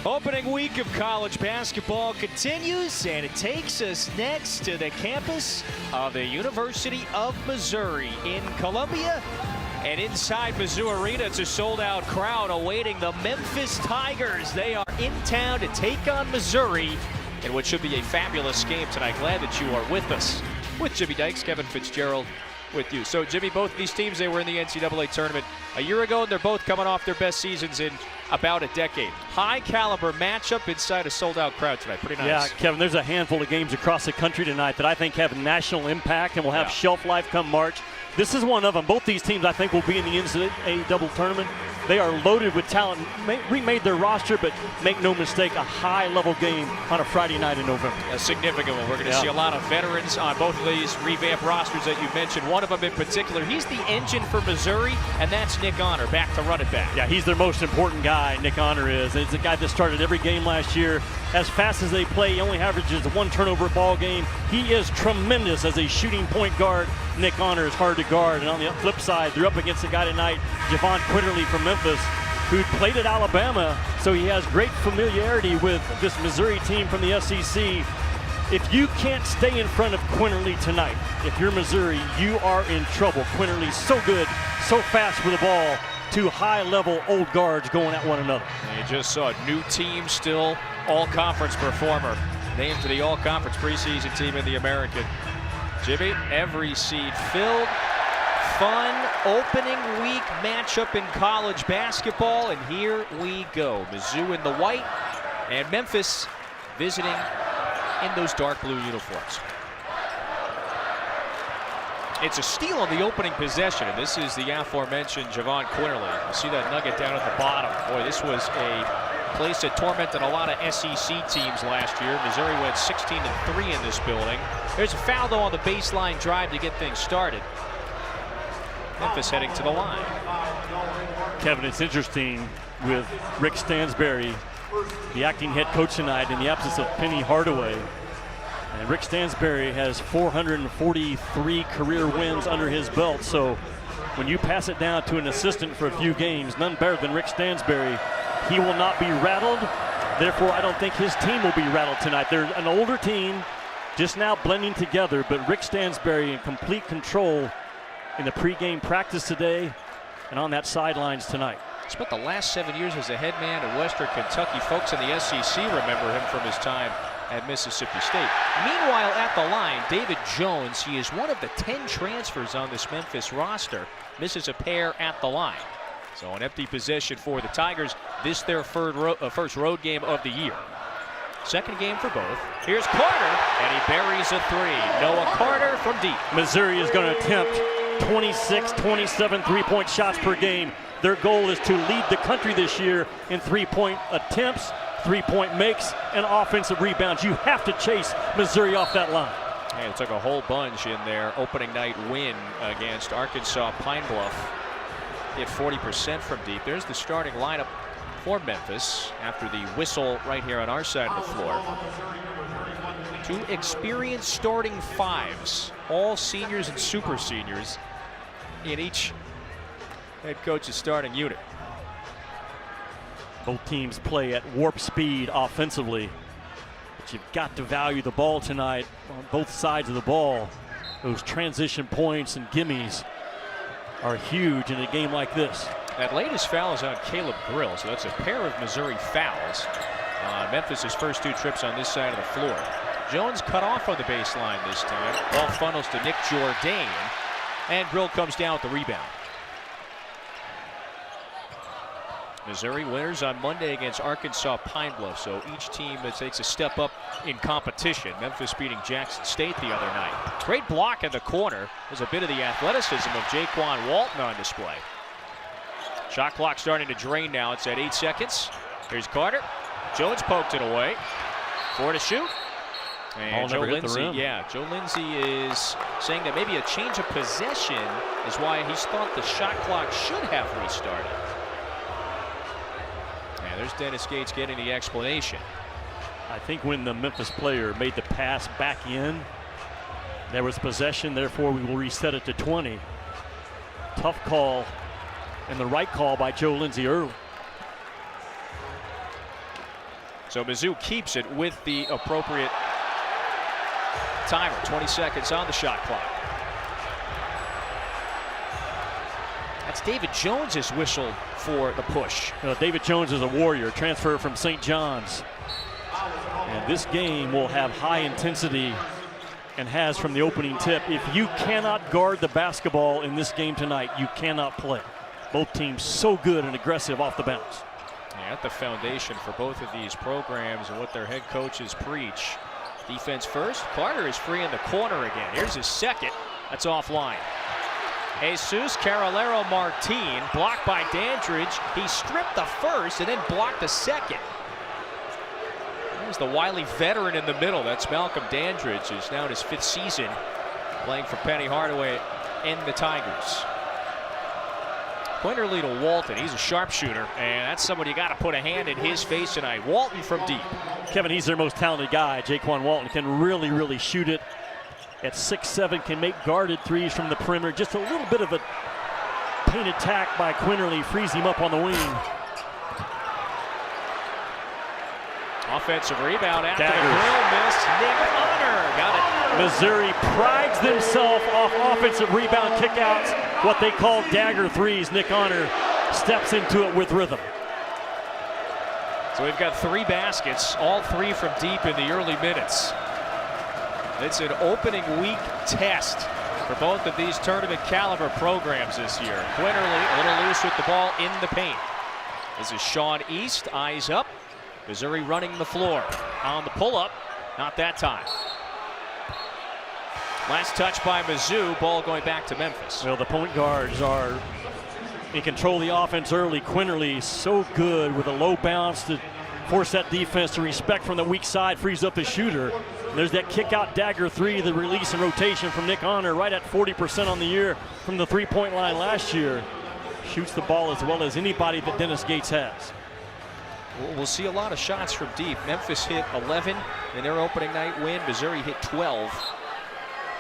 Opening week of college basketball continues, and it takes us next to the campus of the University of Missouri in Columbia. And inside Mizzou Arena, it's a sold-out crowd awaiting the Memphis Tigers. They are in town to take on Missouri in what should be a fabulous game tonight. Glad that you are with us. With Jimmy Dykes, Kevin Fitzgerald with you. So, Jimmy, both of these teams, they were in the NCAA tournament a year ago, and they're both coming off their best seasons in about a decade. High-caliber matchup inside a sold-out crowd tonight. Pretty nice. Yeah, Kevin, there's a handful of games across the country tonight that I think have national impact and will have shelf life come March. This is one of them. Both these teams, I think, will be in the NCAA double tournament. They are loaded with talent, remade their roster, but make no mistake, a high-level game on a Friday night in November. A significant one. We're going to see a lot of veterans on both of these revamped rosters that you mentioned. One of them in particular, he's the engine for Missouri, and that's Nick Honor, back to run it back. Yeah, he's their most important guy, Nick Honor is. He's the guy that started every game last year. As fast as they play, he only averages one turnover ball game. He is tremendous as a shooting point guard. Nick Honor is hard to guard. And on the flip side, they're up against a guy tonight, Javon Quinterly from Memphis, who played at Alabama, so he has great familiarity with this Missouri team from the SEC. If you can't stay in front of Quinterly tonight, if you're Missouri, you are in trouble. Quinterly's so good, so fast with the ball. Two high-level old guards going at one another. And you just saw a new team, still all-conference performer, named to the all-conference preseason team in the American. Jimmy, every seat filled. Fun opening week matchup in college basketball, and here we go. Mizzou in the white, and Memphis visiting in those dark blue uniforms. It's a steal on the opening possession, and this is the aforementioned Javon Quinterly. You see that nugget down at the bottom. Boy, this was a place that tormented a lot of SEC teams last year. Missouri went 16-3 in this building. There's a foul, though, on the baseline drive to get things started. Memphis heading to the line. Kevin, it's interesting with Rick Stansbury, the acting head coach tonight, in the absence of Penny Hardaway. And Rick Stansbury has 443 career wins under his belt. So when you pass it down to an assistant for a few games, none better than Rick Stansbury, he will not be rattled. Therefore, I don't think his team will be rattled tonight. They're an older team, just now blending together, but Rick Stansbury in complete control in the pregame practice today and on that sidelines tonight. Spent the last 7 years as a head man at Western Kentucky. Folks in the SEC remember him from his time at Mississippi State. Meanwhile, at the line, David Jones. He is one of the 10 transfers on this Memphis roster. Misses a pair at the line. So an empty possession for the Tigers. This their first road game of the year. Second game for both. Here's Carter, and he buries a three. Noah Carter from deep. Missouri is going to attempt 26, 27 three-point shots per game. Their goal is to lead the country this year in three-point attempts, three-point makes, and offensive rebounds. You have to chase Missouri off that line. Hey, it took a whole bunch in their opening night win against Arkansas Pine Bluff. Hit 40% from deep. There's the starting lineup for Memphis after the whistle right here on our side of the floor. Two experienced starting fives, all seniors and super seniors in each head coach's starting unit. Both teams play at warp speed offensively, but you've got to value the ball tonight on both sides of the ball. Those transition points and gimmies are huge in a game like this. That latest foul is on Caleb Grill, so that's a pair of Missouri fouls on Memphis' first two trips on this side of the floor. Jones cut off on the baseline this time. Ball funnels to Nick Jourdain, and Grill comes down with the rebound. Missouri winners on Monday against Arkansas Pine Bluff, so each team that takes a step up in competition. Memphis beating Jackson State the other night. Great block in the corner. There's a bit of the athleticism of Jaquan Walton on display. Shot clock starting to drain now. It's at 8 seconds. Here's Carter. Jones poked it away. 4 to shoot. And Joe Lindsey is saying that maybe a change of possession is why he's thought the shot clock should have restarted. And there's Dennis Gates getting the explanation. I think when the Memphis player made the pass back in, there was possession, therefore we will reset it to 20. Tough call, and the right call by Joe Lindsey early. So Mizzou keeps it with the appropriate timer. 20 seconds on the shot clock. That's David Jones's whistle for the push. David Jones is a warrior, transfer from St. John's. And this game will have high intensity and has from the opening tip. If you cannot guard the basketball in this game tonight, you cannot play. Both teams so good and aggressive off the bounce. Yeah, at the foundation for both of these programs and what their head coaches preach. Defense first. Carter is free in the corner again. Here's his second. That's offline. Jesus Carolero Martin blocked by Dandridge. He stripped the first and then blocked the second. There's the wily veteran in the middle. That's Malcolm Dandridge, who's now in his 5th season playing for Penny Hardaway and the Tigers. Quinterly to Walton. He's a sharpshooter, and that's someone you got to put a hand in his face tonight. Walton from deep. Kevin, he's their most talented guy. Jaquan Walton can really shoot it. At 6'7", can make guarded threes from the perimeter. Just a little bit of a paint attack by Quinterly frees him up on the wing. Offensive rebound after the grill miss. Nick Hunter got it. Missouri prides themselves off offensive rebound kickouts, what they call dagger threes. Nick Hunter steps into it with rhythm. So we've got 3 baskets, all 3 from deep in the early minutes. It's an opening week test for both of these tournament caliber programs this year. Quinterly a little loose with the ball in the paint. This is Sean East, eyes up. Missouri running the floor on the pull-up. Not that time. Last touch by Mizzou. Ball going back to Memphis. Well, the point guards are in control of the offense early. Quinterly so good with a low bounce to force that defense to respect from the weak side, frees up the shooter. And there's that kick-out dagger three, the release and rotation from Nick Hunter, right at 40% on the year from the three-point line last year. Shoots the ball as well as anybody that Dennis Gates has. We'll see a lot of shots from deep. Memphis hit 11 in their opening night win. Missouri hit 12.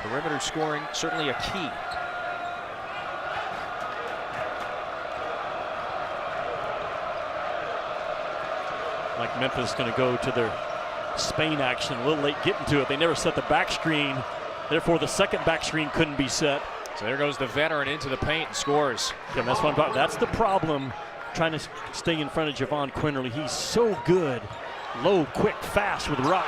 Perimeter scoring certainly a key. Like Memphis going to go to their Spain action. A little late getting to it. They never set the back screen. Therefore, the second back screen couldn't be set. So there goes the veteran into the paint and scores. Yeah, that's what I'm talking about. That's the problem. Trying to stay in front of Javon Quinterly. He's so good. Low, quick, fast with Ruck.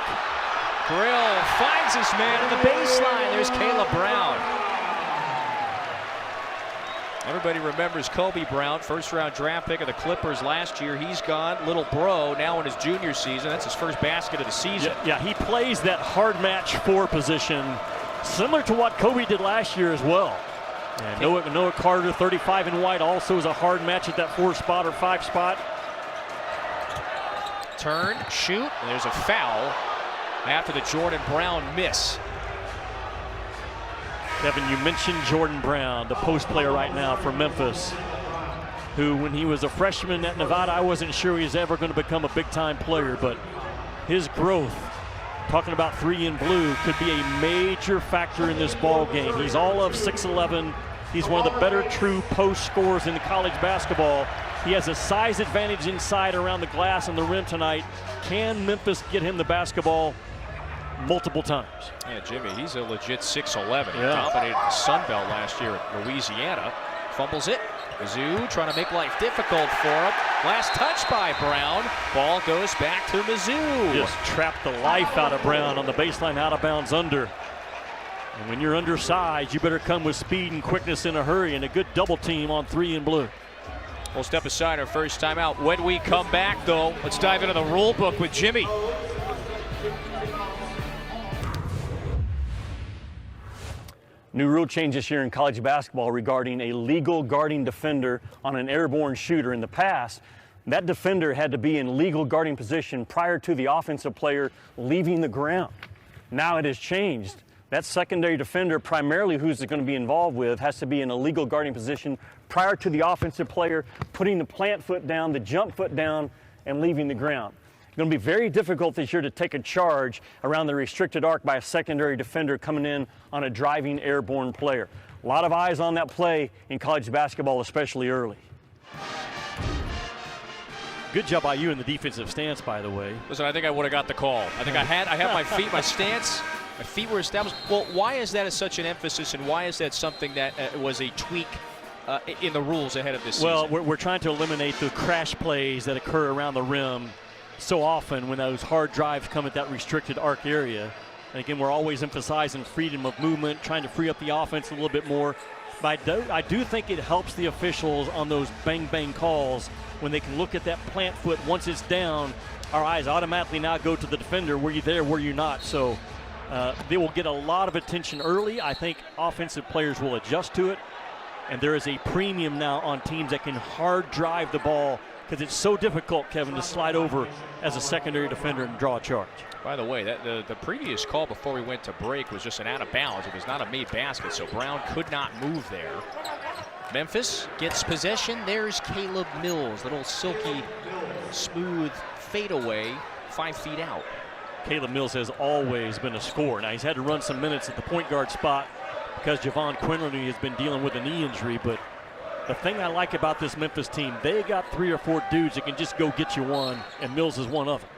Grill finds his man on the baseline. There's Caleb Brown. Everybody remembers Kobe Brown, first-round draft pick of the Clippers last year. He's gone. Little bro now in his junior season. That's his first basket of the season. Yeah, he plays that hard match 4 position, similar to what Kobe did last year as well. And Noah Carter, 35 in white, also is a hard match at that 4 spot or 5 spot. Turn, shoot, and there's a foul after the Jordan Brown miss. Kevin, you mentioned Jordan Brown, the post player right now for Memphis, who when he was a freshman at Nevada, I wasn't sure he was ever going to become a big-time player, but his growth, talking about 3 in blue, could be a major factor in this ball game. He's all of 6'11". He's one of the better true post scorers in college basketball. He has a size advantage inside around the glass and the rim tonight. Can Memphis get him the basketball multiple times? Yeah, Jimmy, he's a legit 6'11". He Yeah. dominated the Sun Belt last year at Louisiana. Fumbles it. Mizzou trying to make life difficult for him. Last touch by Brown. Ball goes back to Mizzou. Just trapped the life out of Brown on the baseline, out of bounds under. And when you're undersized, you better come with speed and quickness in a hurry, and a good double team on 3 in blue. We'll step aside our first timeout. When we come back, though, let's dive into the rule book with Jimmy. New rule change this year in college basketball regarding a legal guarding defender on an airborne shooter. In the past, that defender had to be in legal guarding position prior to the offensive player leaving the ground. Now it has changed. That secondary defender, primarily who's going to be involved with, has to be in a legal guarding position prior to the offensive player putting the plant foot down, the jump foot down, and leaving the ground. It's going to be very difficult this year to take a charge around the restricted arc by a secondary defender coming in on a driving airborne player. A lot of eyes on that play in college basketball, especially early. Good job by you in the defensive stance, by the way. Listen, I think I would have got the call. I think I had my feet, my stance, my feet were established. Well, why is that such an emphasis, and why is that something that was a tweak in the rules ahead of this season? Well, we're trying to eliminate the crash plays that occur around the rim so often when those hard drives come at that restricted arc area. And again, we're always emphasizing freedom of movement, trying to free up the offense a little bit more. But I do think it helps the officials on those bang-bang calls when they can look at that plant foot. Once it's down, our eyes automatically now go to the defender. Were you there? Were you not? So they will get a lot of attention early. I think offensive players will adjust to it. And there is a premium now on teams that can hard drive the ball, because it's so difficult, Kevin, to slide over as a secondary defender and draw a charge. By the way, the previous call before we went to break was just an out of bounds. It was not a made basket, so Brown could not move there. Memphis gets possession. There's Caleb Mills, little silky, smooth fadeaway, 5 feet out. Caleb Mills has always been a scorer. Now, he's had to run some minutes at the point guard spot because Javon Quinlan has been dealing with a knee injury, but the thing I like about this Memphis team, they got 3 or 4 dudes that can just go get you one, and Mills is one of them.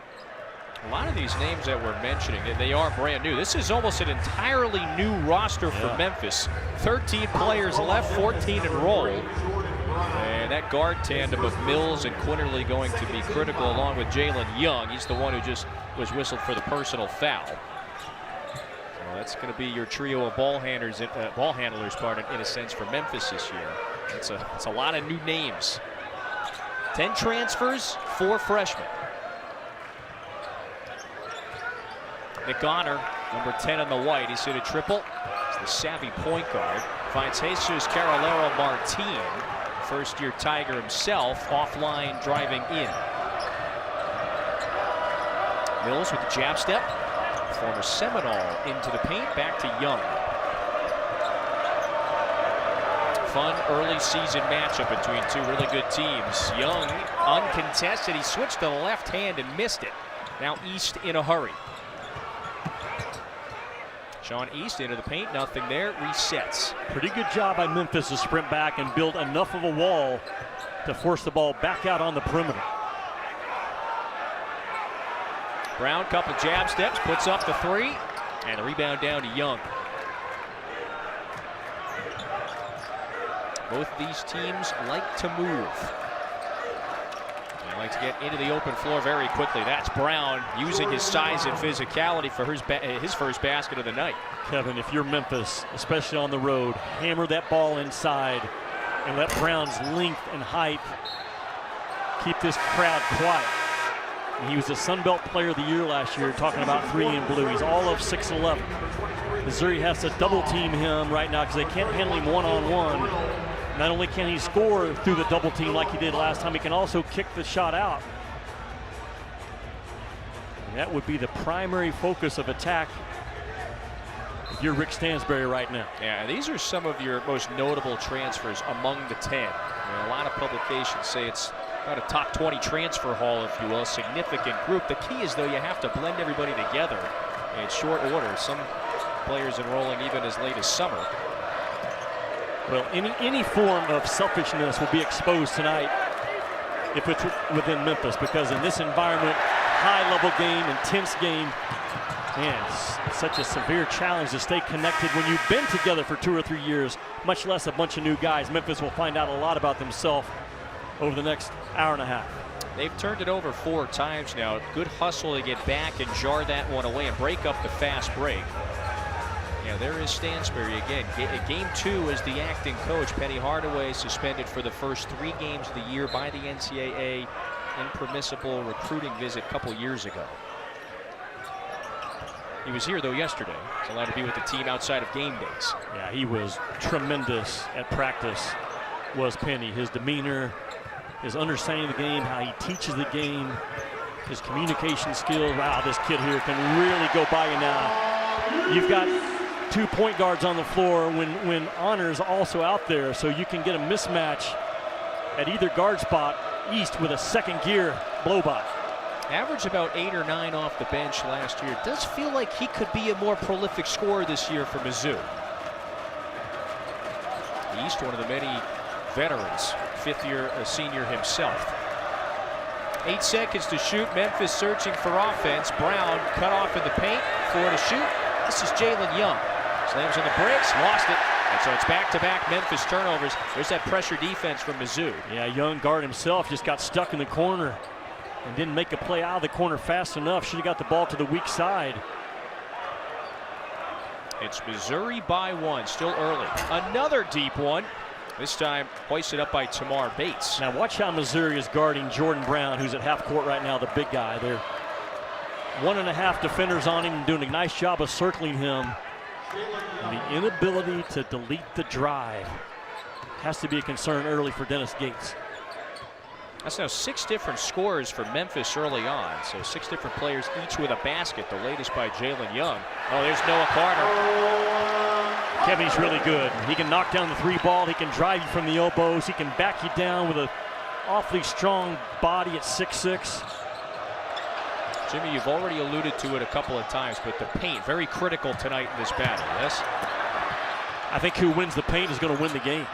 A lot of these names that we're mentioning, they are brand new. This is almost an entirely new roster for Memphis. 13 players left, 14 enrolled. And that guard tandem of Mills and Quinterly going to be critical, along with Jalen Young. He's the one who just was whistled for the personal foul. So that's going to be your trio of ball handlers, in a sense, for Memphis this year. It's a lot of new names. 10 transfers, 4 freshmen. Nick Honor, number 10 on the white. He's hit a triple. He's the savvy point guard. Finds Jesus Carolero Martin, first-year Tiger himself, offline driving in. Mills with the jab step. Former Seminole into the paint, back to Young. Fun early season matchup between 2 really good teams. Young, uncontested. He switched to the left hand and missed it. Now East in a hurry. Sean East into the paint, nothing there, resets. Pretty good job by Memphis to sprint back and build enough of a wall to force the ball back out on the perimeter. Brown, couple jab steps, puts up the 3, and the rebound down to Young. Both these teams like to move. They like to get into the open floor very quickly. That's Brown using his size and physicality for his first basket of the night. Kevin, if you're Memphis, especially on the road, hammer that ball inside and let Brown's length and height keep this crowd quiet. And he was the Sun Belt Player of the Year last year, talking about 3 in blue. He's all of 6'11". Missouri has to double team him right now because they can't handle him one-on-one. Not only can he score through the double team like he did last time, he can also kick the shot out. And that would be the primary focus of attack if you're Rick Stansbury right now. Yeah, these are some of your most notable transfers among the 10. A lot of publications say it's about a top 20 transfer haul, if you will, a significant group. The key is, though, you have to blend everybody together in short order. Some players enrolling even as late as summer. Well, any form of selfishness will be exposed tonight if it's within Memphis, because in this environment, high-level game, intense game, man, it's such a severe challenge to stay connected when you've been together for 2 or 3 years, much less a bunch of new guys. Memphis will find out a lot about themselves over the next hour and a half. They've turned it over 4 times now. Good hustle to get back and jar that one away and break up the fast break. Yeah, there is Stansbury again. Game 2 as the acting coach. Penny Hardaway suspended for the first 3 games of the year by the NCAA. Impermissible recruiting visit a couple years ago. He was here, though, yesterday. He's allowed to be with the team outside of game days. Yeah, he was tremendous at practice, was Penny. His demeanor, his understanding of the game, how he teaches the game, his communication skills. Wow, this kid here can really go by you now. You've got 2 point guards on the floor when Honor's also out there, so you can get a mismatch at either guard spot. East with a second gear blow-by. Averaged about 8 or 9 off the bench last year. It does feel like he could be a more prolific scorer this year for Mizzou. East, one of the many veterans, 5th-year senior himself. 8 seconds to shoot. Memphis searching for offense. Brown cut off in the paint. 4 to shoot. This is Jalen Young. Slams on the brakes, lost it. And so it's back-to-back Memphis turnovers. There's that pressure defense from Mizzou. Yeah, Young guard himself just got stuck in the corner and didn't make a play out of the corner fast enough. Should have got the ball to the weak side. It's Missouri by 1, still early. Another deep one. This time hoisted up by Tamar Bates. Now watch how Missouri is guarding Jordan Brown, who's at half court right now, the big guy. They're 1.5 defenders on him and doing a nice job of circling him. And the inability to delete the drive has to be a concern early for Dennis Gates. That's now 6 different scorers for Memphis early on. So 6 different players, each with a basket. The latest by Jalen Young. Oh, there's Noah Carter. Kevin's really good. He can knock down the 3 ball. He can drive you from the elbows. He can back you down with an awfully strong body at 6'6". Jimmy, you've already alluded to it a couple of times, but the paint, very critical tonight in this battle, yes? I think who wins the paint is going to win the game.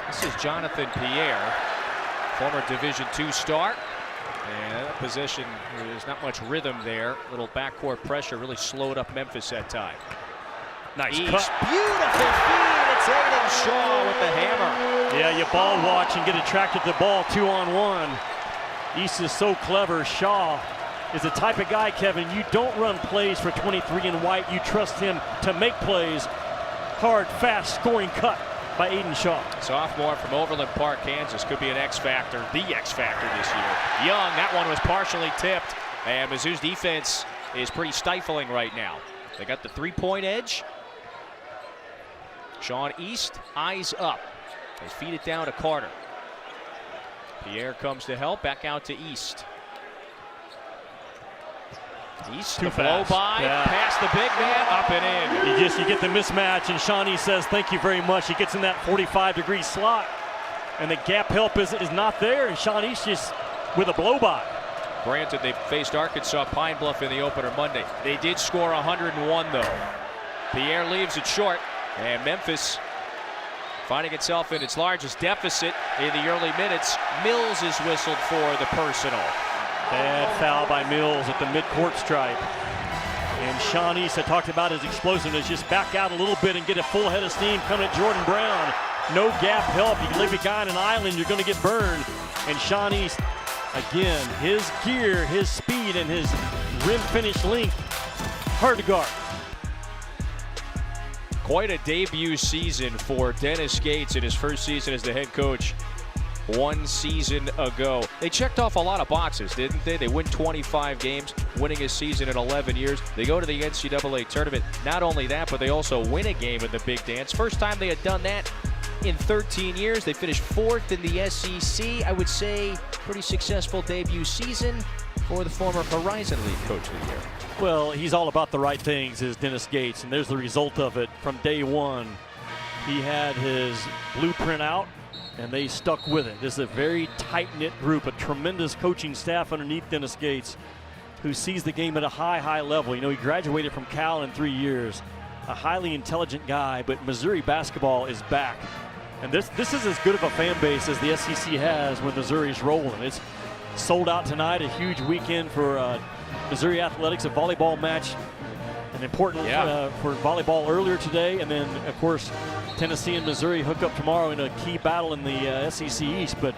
This is Jonathan Pierre, former Division II star. And that possession, there's not much rhythm there. Little backcourt pressure really slowed up Memphis that time. Nice East, cut. beautiful feed. It's Aiden Shaw with the hammer. Yeah, you ball watch and get attracted to the ball 2-on-1. East is so clever. Shaw is the type of guy, Kevin, you don't run plays for 23 and white. You trust him to make plays. Hard, fast, scoring cut by Aiden Shaw. Sophomore from Overland Park, Kansas. Could be an X factor, the X factor this year. Young, that one was partially tipped. And Mizzou's defense is pretty stifling right now. They got the 3-point edge. Sean East, eyes up. They feed it down to Carter. Pierre comes to help, back out to East. East, Too the blow fast. by, past the big man, up and in. You get the mismatch, and Shawnee says thank you very much. He gets in that 45-degree slot, and the gap help is not there, and Shawnee's just with a blow by. Granted, they faced Arkansas Pine Bluff in the opener Monday. They did score 101 though. Pierre leaves it short, and Memphis finding itself in its largest deficit in the early minutes. Mills is whistled for the personal. Bad foul by Mills at the midcourt stripe. And Sean East had talked about his explosiveness. Just back out a little bit and get a full head of steam coming at Jordan Brown. No gap help. You leave a guy on an island, you're going to get burned. And Sean East, again, his gear, his speed, and his rim finish length, hard to guard. Quite a debut season for Dennis Gates in his first season as the head coach 1 season ago. They checked off a lot of boxes, didn't they? They win 25 games, winning a season in 11 years. They go to the NCAA tournament. Not only that, but they also win a game in the Big Dance. First time they had done that in 13 years. They finished 4th in the SEC. I would say pretty successful debut season for the former Horizon League Coach of the Year. Well, he's all about the right things, is Dennis Gates, and there's the result of it from day one. He had his blueprint out, and they stuck with it. This is a very tight-knit group, a tremendous coaching staff underneath Dennis Gates, who sees the game at a high level. You know, he graduated from Cal in 3 years. A highly intelligent guy, but Missouri basketball is back. And this is as good of a fan base as the SEC has when Missouri's rolling. It's sold out tonight, a huge weekend for Missouri Athletics, a volleyball match, an important for volleyball earlier today, and then, of course, Tennessee and Missouri hook up tomorrow in a key battle in the SEC East. But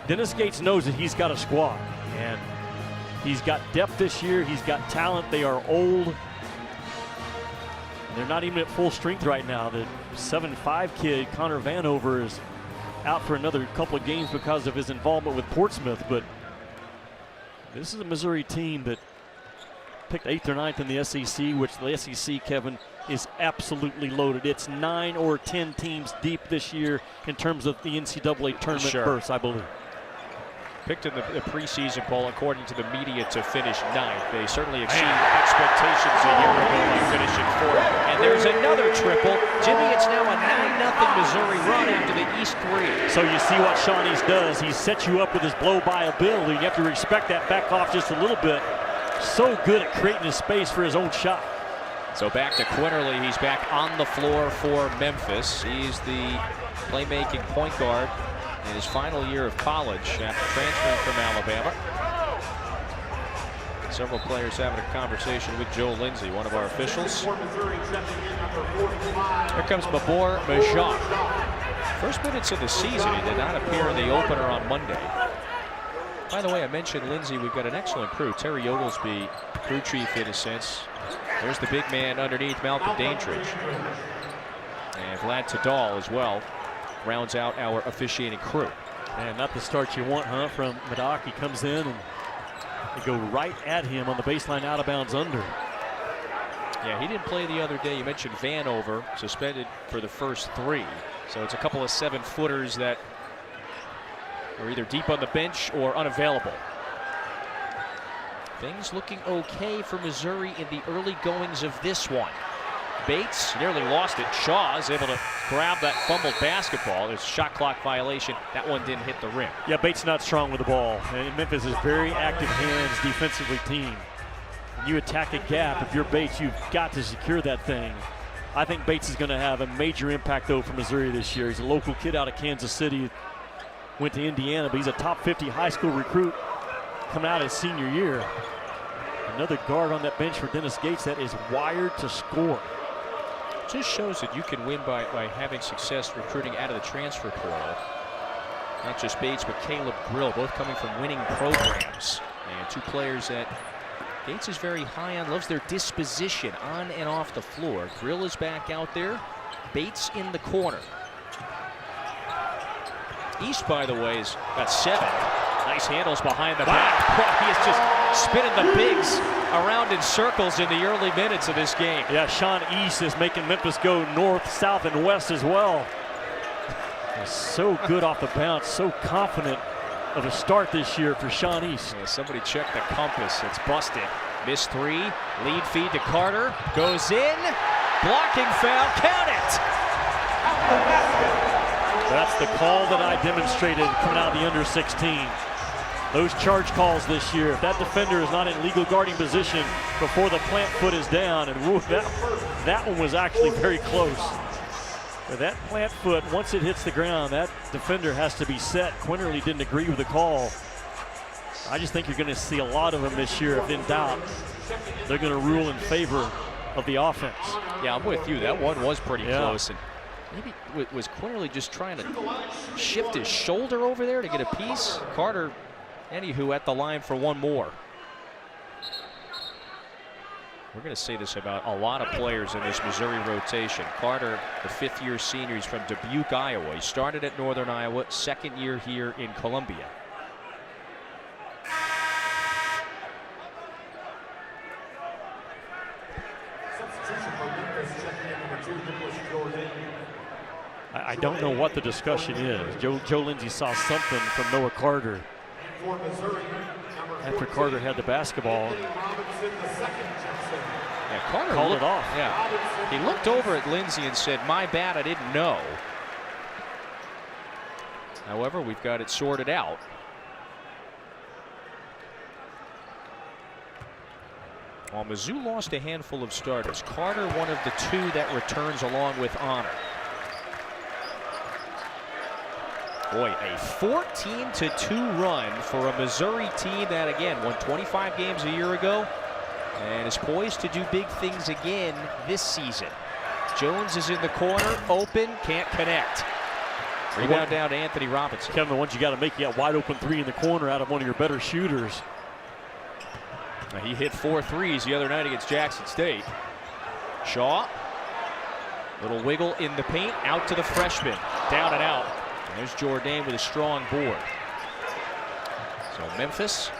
Dennis Gates knows that he's got a squad, and he's got depth this year. He's got talent. They are old. They're not even at full strength right now. The 7'5" kid, Connor Vanover, is out for another couple of games because of his involvement with Portsmouth. But this is a Missouri team that picked 8th or 9th in the SEC, which the SEC, Kevin, is absolutely loaded. It's 9 or 10 teams deep this year in terms of the NCAA tournament berths, I believe. Picked in the preseason poll, according to the media, to finish 9th. They certainly exceeded expectations a year ago by finishing 4th. And there's another triple. Jimmy, it's now a 9-0 Missouri run after the East 3. So you see what Sean East does. He sets you up with his blow-by ability. You have to respect that, back off just a little bit. So good at creating a space for his own shot. So back to Quinterly. He's back on the floor for Memphis. He's the playmaking point guard in his final year of college after transferring from Alabama. Several players having a conversation with Joe Lindsay, one of our officials. Here comes Mabor Majak. First minutes of the season, he did not appear in the opener on Monday. By the way, I mentioned Lindsay. We've got an excellent crew. Terry Oglesby, crew chief in a sense. There's the big man underneath, Malcolm Daintridge. And Vlad Tadal as well rounds out our officiating crew. And not the start you want, huh, from Madak. He comes in and they go right at him on the baseline, out of bounds under. Yeah, he didn't play the other day. You mentioned Vanover, suspended for the first 3. So it's a couple of 7-footers that are either deep on the bench or unavailable. Things looking okay for Missouri in the early goings of this one. Bates nearly lost it. Shaw is able to grab that fumbled basketball. There's a shot clock violation. That one didn't hit the rim. Yeah, Bates not strong with the ball. And Memphis is very active hands defensively team. When you attack a gap, if you're Bates, you've got to secure that thing. I think Bates is going to have a major impact, though, for Missouri this year. He's a local kid out of Kansas City. Went to Indiana, but he's a top 50 high school recruit coming out his senior year. Another guard on that bench for Dennis Gates that is wired to score. Just shows that you can win by having success recruiting out of the transfer portal. Not just Bates, but Caleb Grill, both coming from winning programs. And 2 players that Gates is very high on, loves their disposition on and off the floor. Grill is back out there. Bates in the corner. East, by the way, has got 7. Nice handles behind the back. He is just spinning the bigs around in circles in the early minutes of this game. Yeah, Sean East is making Memphis go north, south, and west as well. He's so good off the bounce, so confident of a start this year for Sean East. Yeah, somebody check the compass. It's busted. Missed 3. Lead feed to Carter. Goes in. Blocking foul. Count it. That's the call that I demonstrated coming out of the under 16. Those charge calls this year, if that defender is not in legal guarding position before the plant foot is down, and that one was actually very close. But that plant foot, once it hits the ground, that defender has to be set. Quinterly didn't agree with the call. I just think you're going to see a lot of them this year. If in doubt, they're going to rule in favor of the offense. Yeah, I'm with you. That one was pretty close. And maybe was Quinterly just trying to shift his shoulder over there to get a piece? Carter, anywho, at the line for one more. We're going to say this about a lot of players in this Missouri rotation. Carter, the 5th-year senior, he's from Dubuque, Iowa. He started at Northern Iowa, 2nd year here in Columbia. I don't know what the discussion is. Joe Lindsay saw something from Noah Carter after Carter had the basketball. Yeah, Carter called it off. Yeah, he looked over at Lindsay and said, "My bad, I didn't know." However, we've got it sorted out. While Mizzou lost a handful of starters, Carter one of the 2 that returns along with honor. Boy, a 14-2 run for a Missouri team that, again, won 25 games a year ago and is poised to do big things again this season. Jones is in the corner, open, can't connect. Rebound down to Anthony Robinson. Kevin, the ones you got to make, you got wide open 3 in the corner out of one of your better shooters. Now, he hit 4 threes the other night against Jackson State. Shaw, little wiggle in the paint, out to the freshman, down and out. And there's Jourdain with a strong board. So Memphis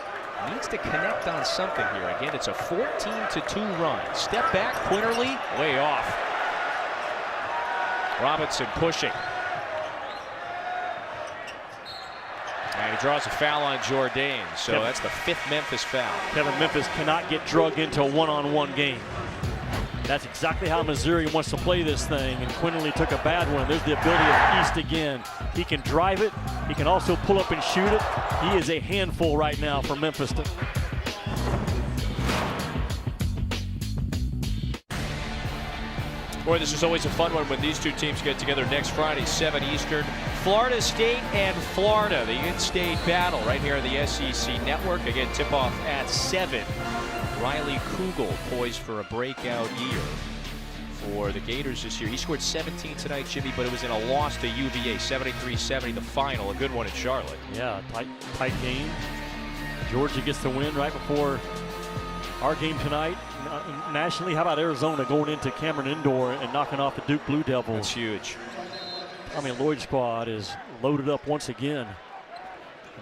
needs to connect on something here. Again, it's a 14-2 run. Step back, Quinterly, way off. Robinson pushing. And he draws a foul on Jourdain, so that's the 5th Memphis foul. Kevin, Memphis cannot get drugged into a one-on-one game. That's exactly how Missouri wants to play this thing, and Quinterly took a bad one. There's the ability of East again. He can drive it. He can also pull up and shoot it. He is a handful right now for Memphis. Boy, this is always a fun one when these 2 teams get together next Friday, 7 Eastern, Florida State and Florida, the in-state battle right here on the SEC Network. Again, tip-off at 7. Riley Kugel poised for a breakout year for the Gators this year. He scored 17 tonight, Jimmy, but it was in a loss to UVA, 73-70 the final. A good one in Charlotte. Yeah, tight game. Georgia gets the win right before our game tonight. Nationally, how about Arizona going into Cameron Indoor and knocking off the Duke Blue Devils? That's huge. I mean, Lloyd's squad is loaded up once again.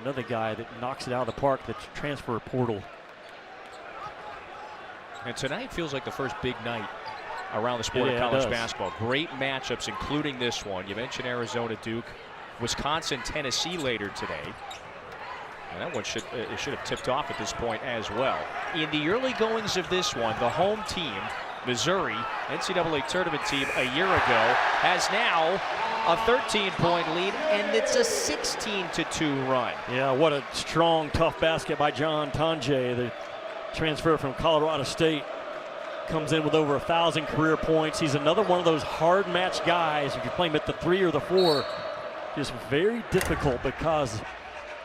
Another guy that knocks it out of the park, the transfer portal. And tonight feels like the first big night around the sport of college basketball. Great matchups, including this one. You mentioned Arizona, Duke, Wisconsin, Tennessee later today. And that one should have tipped off at this point as well. In the early goings of this one, the home team, Missouri, NCAA tournament team a year ago, has now a 13-point lead, and it's a 16-2 run. Yeah, what a strong, tough basket by John Tonje, the transfer from Colorado State. Comes in with over 1,000 career points. He's another one of those hard match guys. If you play him at the 3 or the 4, just very difficult because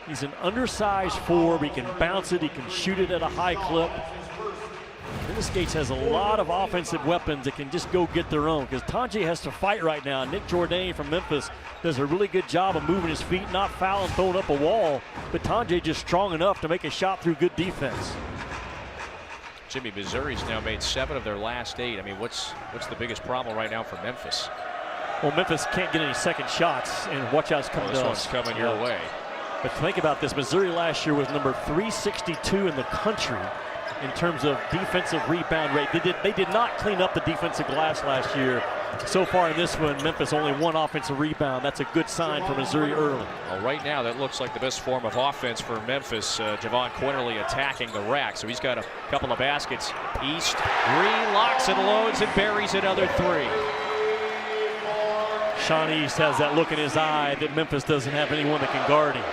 he's an undersized 4. He can bounce it. He can shoot it at a high clip. Dennis Gates has a lot of offensive weapons that can just go get their own because Tonje has to fight right now. Nick Jourdain from Memphis does a really good job of moving his feet, not fouling, throwing up a wall. But Tonje just strong enough to make a shot through good defense. Jimmy, Missouri's now made 7 of their last 8. I mean, what's the biggest problem right now for Memphis? Well, Memphis can't get any second shots, and watch out, it's coming to us. This one's coming your way. But think about this. Missouri last year was number 362 in the country in terms of defensive rebound rate. They did not clean up the defensive glass last year. So far in this one, Memphis only 1 offensive rebound. That's a good sign for Missouri early. Well, right now, that looks like the best form of offense for Memphis. Javon Quinterly attacking the rack. So he's got a couple of baskets. East, locks and loads and buries another 3. Sean East has that look in his eye that Memphis doesn't have anyone that can guard him.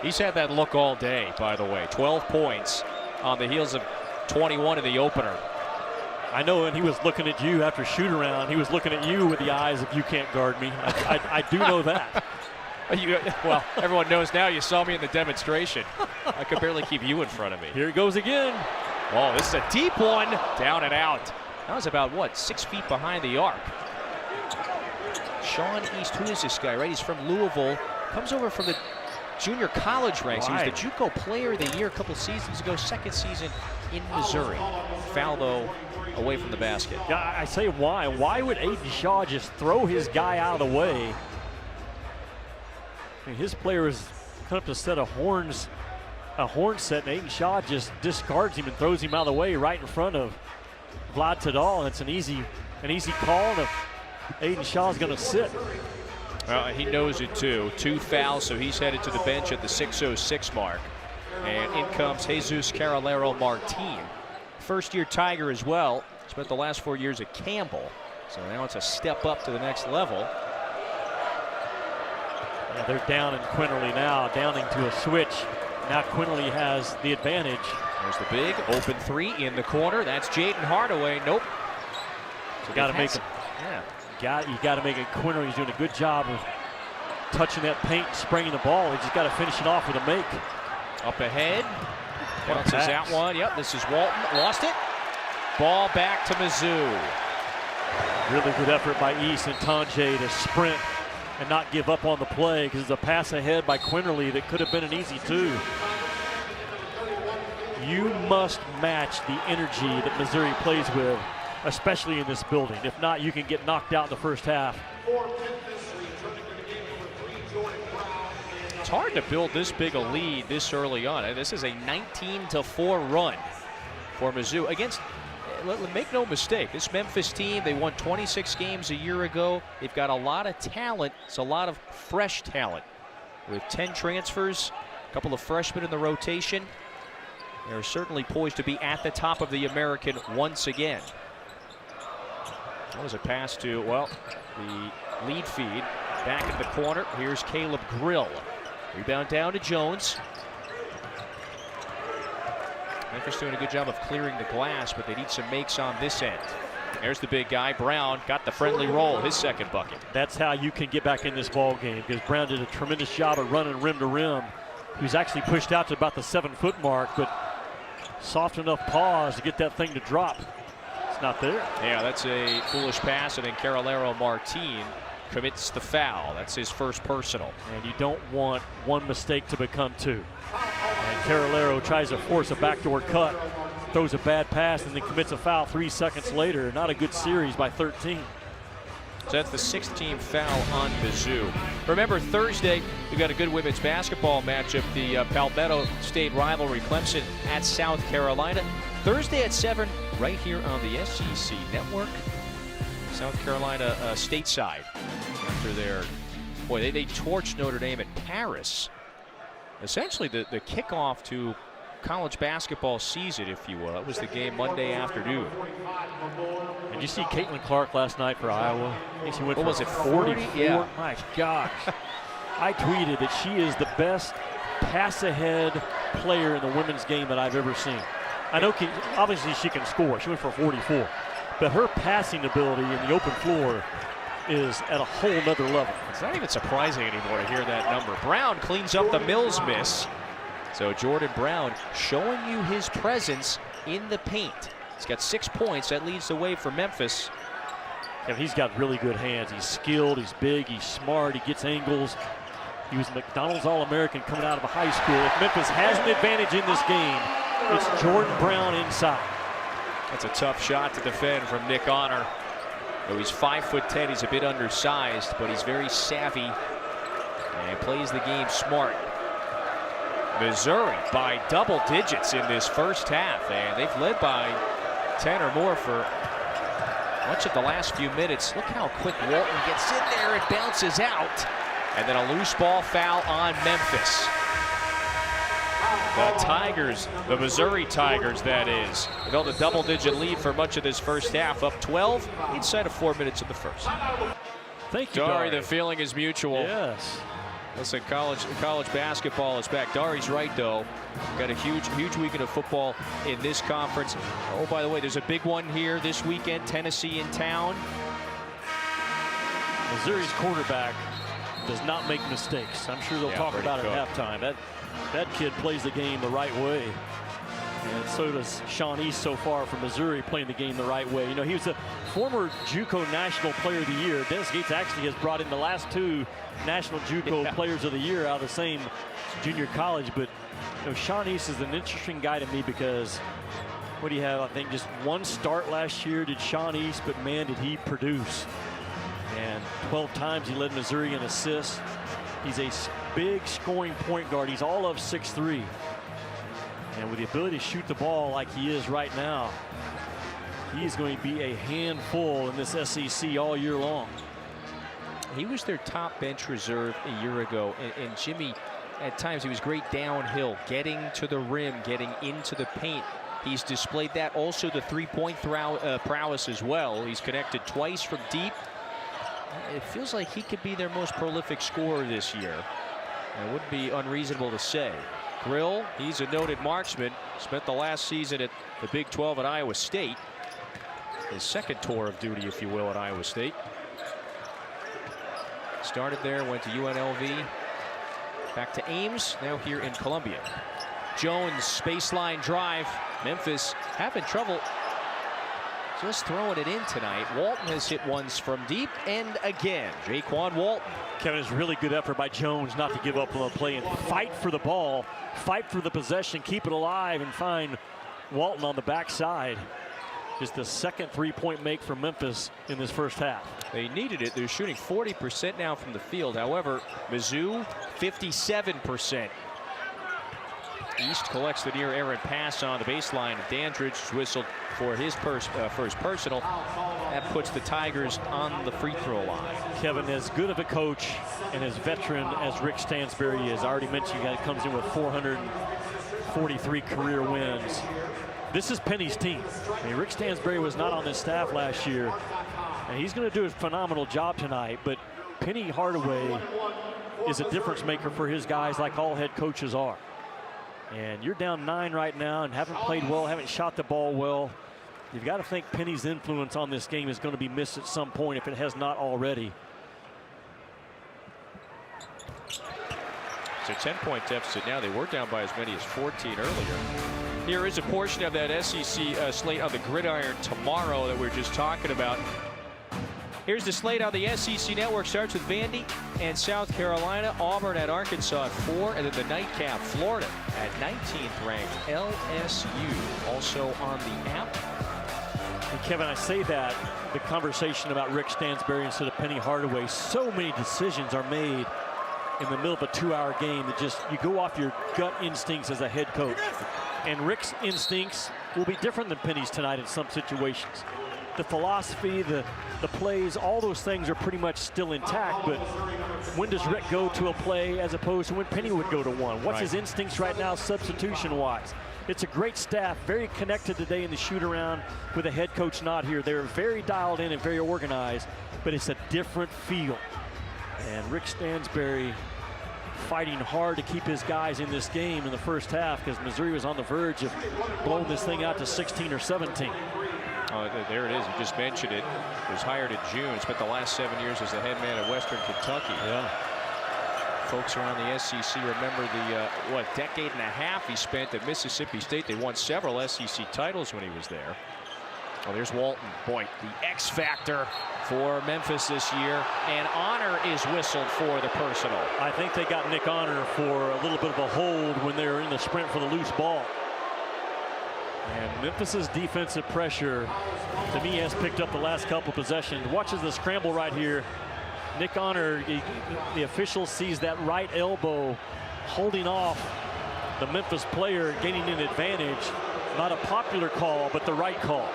He's had that look all day, by the way. 12 points on the heels of 21 in the opener. I know, and he was looking at you after shoot-around. He was looking at you with the eyes of, you can't guard me. I do know that. Well, everyone knows now. You saw me in the demonstration. I could barely keep you in front of me. Here it goes again. Oh, this is a deep one. Down and out. That was about, what, 6 feet behind the arc. Sean East, who is this guy, right? He's from Louisville. Comes over from the junior college ranks. He was the JUCO Player of the Year a couple seasons ago, 2nd season in Missouri. Foul, though, away from the basket. Yeah, I say why. Why would Aiden Shaw just throw his guy out of the way? I mean, his player is coming up to set a horn set, and Aiden Shaw just discards him and throws him out of the way right in front of Vlad Tadal. And it's an easy call, and Aiden Shaw's going to sit. Well, he knows it too. 2 fouls, so he's headed to the bench at the 6:06 mark. And in comes Jesus Carolero Martin. First-year Tiger as well. Spent the last 4 years at Campbell. So now it's a step up to the next level. Yeah, they're down in Quinterly now, downing to a switch. Now Quinterly has the advantage. There's the big open 3 in the corner. That's Jaden Hardaway. Nope. So got to make it. Yeah. You got to make it. Quinterly. He's doing a good job of touching that paint, spraying the ball. He just got to finish it off with a make. Up ahead. Bounces that one. Yep, this is Walton. Lost it. Ball back to Mizzou. Really good effort by East and Tonje to sprint and not give up on the play, because it's a pass ahead by Quinterly that could have been an easy 2. You must match the energy that Missouri plays with, especially in this building. If not, you can get knocked out in the first half. It's hard to build this big a lead this early on. This is a 19-4 run for Mizzou against, make no mistake, this Memphis team, they won 26 games a year ago. They've got a lot of talent. It's a lot of fresh talent. With 10 transfers, a couple of freshmen in the rotation, they're certainly poised to be at the top of the American once again. That was a pass to, well, the lead feed. Back at the corner, here's Caleb Grill. Rebound down to Jones. Memphis doing a good job of clearing the glass, but they need some makes on this end. There's the big guy. Brown got the friendly roll, his second bucket. That's how you can get back in this ball game, because Brown did a tremendous job of running rim to rim. He was actually pushed out to about the 7-foot mark, but soft enough pause to get that thing to drop. It's not there. Yeah, that's a foolish pass, and then Carolero Martin commits the foul. That's his first personal. And you don't want one mistake to become two. And Carolero tries to force a backdoor cut, throws a bad pass, and then commits a foul 3 seconds later. Not a good series by 13. So that's the 6th team foul on Mizzou. Remember, Thursday, we got a good women's basketball matchup. The Palmetto State rivalry, Clemson at South Carolina. Thursday at 7, right here on the SEC Network. South Carolina stateside. After their, boy, they torched Notre Dame at Paris. Essentially the kickoff to college basketball season, if you will. That was the game Monday afternoon. Did you see Caitlin Clark last night for Iowa? I think she went what for was it, 40? Yeah. My gosh. I tweeted that she is the best pass-ahead player in the women's game that I've ever seen. I know obviously she can score. She went for 44. But her passing ability in the open floor is at a whole nother level. It's not even surprising anymore to hear that number. Brown cleans up the Mills miss. So Jordan Brown showing you his presence in the paint. He's got 6 points. That leads the way for Memphis. Yeah, he's got really good hands. He's skilled, he's big, he's smart, he gets angles. He was McDonald's All-American coming out of a high school. If Memphis has an advantage in this game, it's Jordan Brown inside. That's a tough shot to defend from Nick Honor. Though he's 5'10", he's a bit undersized, but he's very savvy and plays the game smart. Missouri by double digits in this first half, and they've led by 10 or more for much of the last few minutes. Look how quick Walton gets in there. It bounces out, and then a loose ball foul on Memphis. The Tigers, the Missouri Tigers, that is, they've held a double-digit lead for much of this first half, up 12 inside of 4 minutes of the first. Thank you, Dari, the feeling is mutual. Yes. Listen, college basketball is back. Dari's right, though. Got a huge weekend of football in this conference. Oh, by the way, there's a big one here this weekend. Tennessee in town. Missouri's quarterback does not make mistakes. I'm sure they'll talk about it at halftime. That kid plays the game the right way. And so does Sean East so far from Missouri, playing the game the right way. You know, he was a former JUCO National Player of the Year. Dennis Gates actually has brought in the last 2 National JUCO Players of the Year out of the same junior college. But you know, Sean East is an interesting guy to me because what do you have? I think just 1 start last year did Sean East, but man, did he produce. And 12 times he led Missouri in assists. He's a big scoring point guard. He's all of 6'3". And with the ability to shoot the ball like he is right now, he is going to be a handful in this SEC all year long. He was their top bench reserve a year ago. And Jimmy, at times, he was great downhill, getting to the rim, getting into the paint. He's displayed that. Also the three-point prowess as well. He's connected twice from deep. It feels like he could be their most prolific scorer this year. It wouldn't be unreasonable to say. Grill, he's a noted marksman. Spent the last season at the Big 12 at Iowa State. His second tour of duty, if you will, at Iowa State. Started there, went to UNLV. Back to Ames, now here in Columbia. Jones, baseline drive. Memphis having trouble just throwing it in tonight. Walton has hit ones from deep, and again, Jaquan Walton. Kevin, is really good effort by Jones not to give up on the play and fight for the ball, fight for the possession, keep it alive, and find Walton on the backside. Just the second three-point make for Memphis in this first half. They needed it. They're shooting 40% now from the field. However, Mizzou, 57%. East collects the near errant pass on the baseline. Dandridge whistled for his first personal. That puts the Tigers on the free throw line. Kevin, as good of a coach and as veteran as Rick Stansbury is, I already mentioned he comes in with 443 career wins. This is Penny's team. I mean, Rick Stansbury was not on this staff last year, and he's going to do a phenomenal job tonight. But Penny Hardaway is a difference maker for his guys, like all head coaches are. And you're down 9 right now and haven't played well, haven't shot the ball well. You've got to think Penny's influence on this game is going to be missed at some point if it has not already. It's a 10-point deficit now. They were down by as many as 14 earlier. Here is a portion of that SEC slate on the gridiron tomorrow that we were just talking about. Here's the slate on the SEC Network. Starts with Vandy and South Carolina, Auburn at Arkansas at 4, and then the nightcap, Florida at 19th ranked LSU, also on the app. And Kevin, I say that the conversation about Rick Stansbury instead of Penny Hardaway, so many decisions are made in the middle of a 2-hour game that just you go off your gut instincts as a head coach. And Rick's instincts will be different than Penny's tonight in some situations. The philosophy, the plays, all those things are pretty much still intact, but when does Rick go to a play as opposed to when Penny would go to one? What's his instincts right now substitution-wise? It's a great staff, very connected today in the shoot-around with a head coach not here. They're very dialed in and very organized, but it's a different feel. And Rick Stansbury fighting hard to keep his guys in this game in the first half because Missouri was on the verge of blowing this thing out to 16 or 17. Oh, there it is. You just mentioned it. He was hired in June. Spent the last 7 years as the head man at Western Kentucky. Yeah. Folks around the SEC remember the decade and a half he spent at Mississippi State. They won several SEC titles when he was there. Oh, there's Walton. Boy, the X factor for Memphis this year. And honor is whistled for the personal. I think they got Nick Honor for a little bit of a hold when they were in the sprint for the loose ball. And Memphis's defensive pressure, to me, has picked up the last couple possessions. Watches the scramble right here. Nick Honor, the official sees that right elbow holding off the Memphis player, gaining an advantage. Not a popular call, but the right call.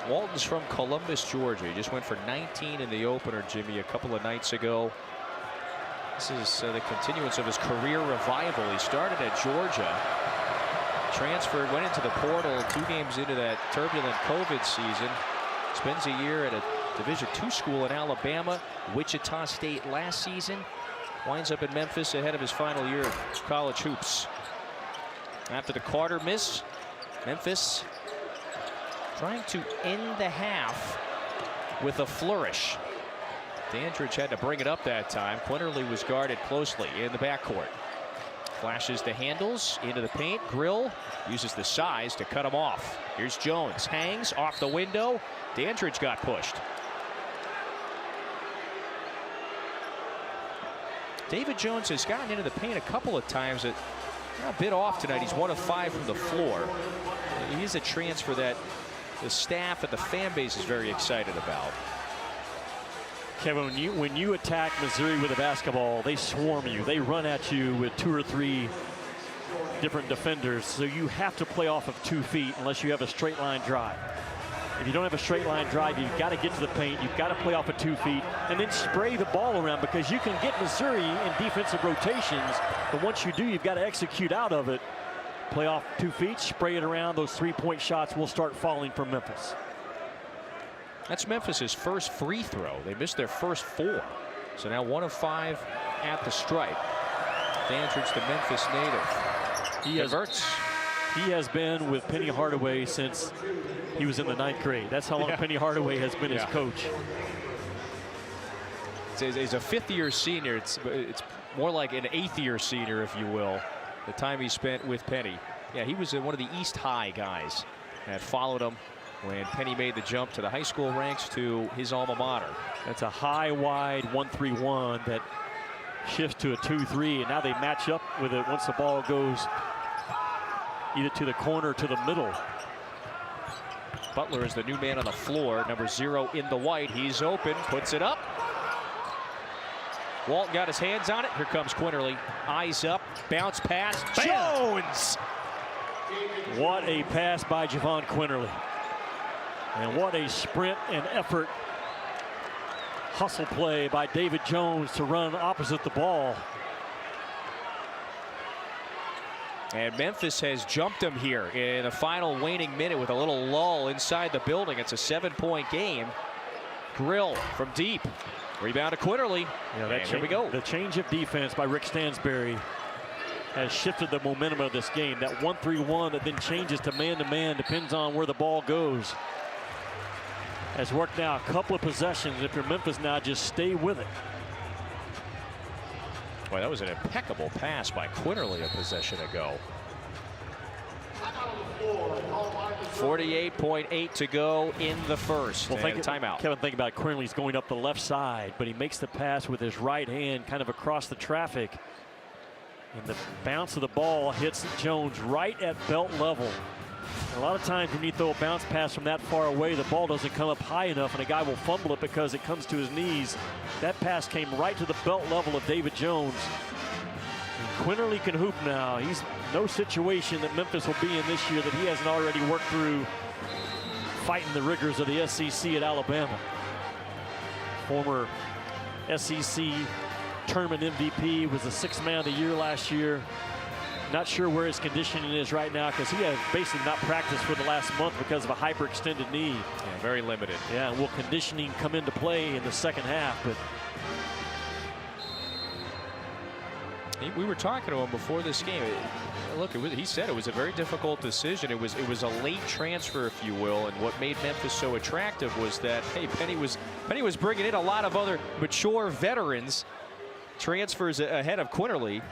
Walton's from Columbus, Georgia. He just went for 19 in the opener, Jimmy, a couple of nights ago. This is the continuance of his career revival. He started at Georgia, transferred, went into the portal 2 games into that turbulent COVID season. Spends a year at a Division II school in Alabama, Wichita State last season. Winds up in Memphis ahead of his final year of college hoops. After the Carter miss, Memphis trying to end the half with a flourish. Dandridge had to bring it up that time. Quinterly was guarded closely in the backcourt. Flashes the handles into the paint. Grill uses the size to cut him off. Here's Jones. Hangs off the window. Dandridge got pushed. David Jones has gotten into the paint a couple of times. A bit off tonight. He's 1 of 5 from the floor. He's a transfer that the staff and the fan base is very excited about. Kevin, when you attack Missouri with a basketball, they swarm you. They run at you with 2 or 3 different defenders. So you have to play off of 2 feet unless you have a straight line drive. If you don't have a straight line drive, you've got to get to the paint. You've got to play off of 2 feet and then spray the ball around because you can get Missouri in defensive rotations. But once you do, you've got to execute out of it. Play off 2 feet, spray it around. Those 3-point shots will start falling for Memphis. That's Memphis's first free throw. They missed their first 4. So now 1 of 5 at the stripe. Dandridge, the Memphis native. He has been with Penny Hardaway since he was in the 9th grade. That's how long Penny Hardaway has been his coach. He's a 5th-year senior. It's more like an 8th-year senior, if you will, the time he spent with Penny. Yeah, he was one of the East High guys that followed him when Penny made the jump to the high school ranks to his alma mater. That's a high, wide 1-3-1 that shifts to a 2-3, and now they match up with it once the ball goes either to the corner or to the middle. Butler is the new man on the floor, number 0 in the white. He's open, puts it up. Walt got his hands on it. Here comes Quinterly. Eyes up, bounce pass. Jones! What a pass by Javon Quinterly. And what a sprint and effort. Hustle play by David Jones to run opposite the ball. And Memphis has jumped him here in the final waning minute with a little lull inside the building. It's a 7-point game. Grill from deep. Rebound to Quinterly. Yeah, here we go. The change of defense by Rick Stansbury has shifted the momentum of this game. That 1-3-1 that then changes to man-to-man depends on where the ball goes. Has worked now a couple of possessions. If you're Memphis now, just stay with it. Boy, that was an impeccable pass by Quinterly a possession ago. 48.8 to go in the first. Well, and timeout. Kevin, think about Quinterly's going up the left side, but he makes the pass with his right hand kind of across the traffic. And the bounce of the ball hits Jones right at belt level. A lot of times when you throw a bounce pass from that far away, the ball doesn't come up high enough and a guy will fumble it because it comes to his knees. That pass came right to the belt level of David Jones. And Quinterly can hoop now. He's no situation that Memphis will be in this year that he hasn't already worked through fighting the rigors of the SEC at Alabama. Former SEC tournament MVP, was the 6th man of the year last year. Not sure where his conditioning is right now because he has basically not practiced for the last month because of a hyperextended knee. Yeah, very limited. Yeah, and will conditioning come into play in the second half? But we were talking to him before this game. Look, he said it was a very difficult decision. It was a late transfer, if you will, and what made Memphis so attractive was that, hey, Penny was bringing in a lot of other mature veterans, transfers ahead of Quinterly.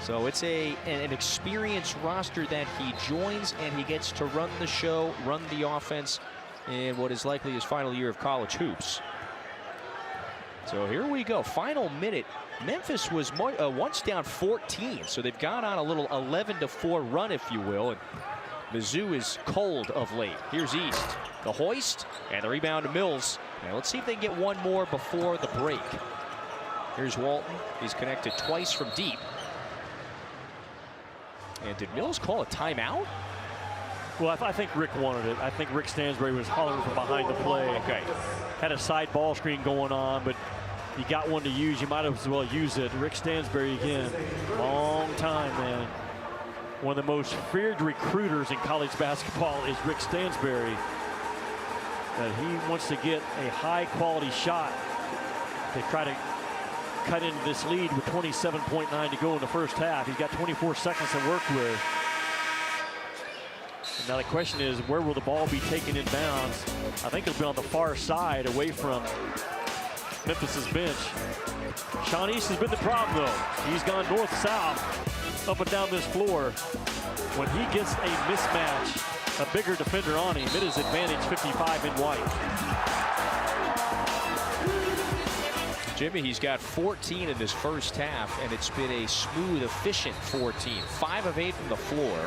So it's an experienced roster that he joins, and he gets to run the show, run the offense in what is likely his final year of college hoops. So here we go, final minute. Memphis was once down 14, so they've gone on a little 11-4 run, if you will. And Mizzou is cold of late. Here's East, the hoist, and the rebound to Mills. Now let's see if they can get one more before the break. Here's Walton. He's connected twice from deep. And did Mills call a timeout? well, I think Rick wanted it. I think Rick Stansbury was hollering from behind the play. Okay. Had a side ball screen going on, but you got one to use, you might as well use it. Rick Stansbury again, long time, man. One of the most feared recruiters in college basketball is Rick Stansbury. He wants to get a high-quality shot to try to cut into this lead with 27.9 to go in the first half. He's got 24 seconds to work with. And now the question is, where will the ball be taken in bounds? I think it'll be on the far side, away from Memphis's bench. Sean East has been the problem, though. He's gone north-south, up and down this floor. When he gets a mismatch, a bigger defender on him, it is advantage 55 in white. Jimmy, he's got 14 in this first half, and it's been a smooth, efficient 14. 5 of 8 from the floor.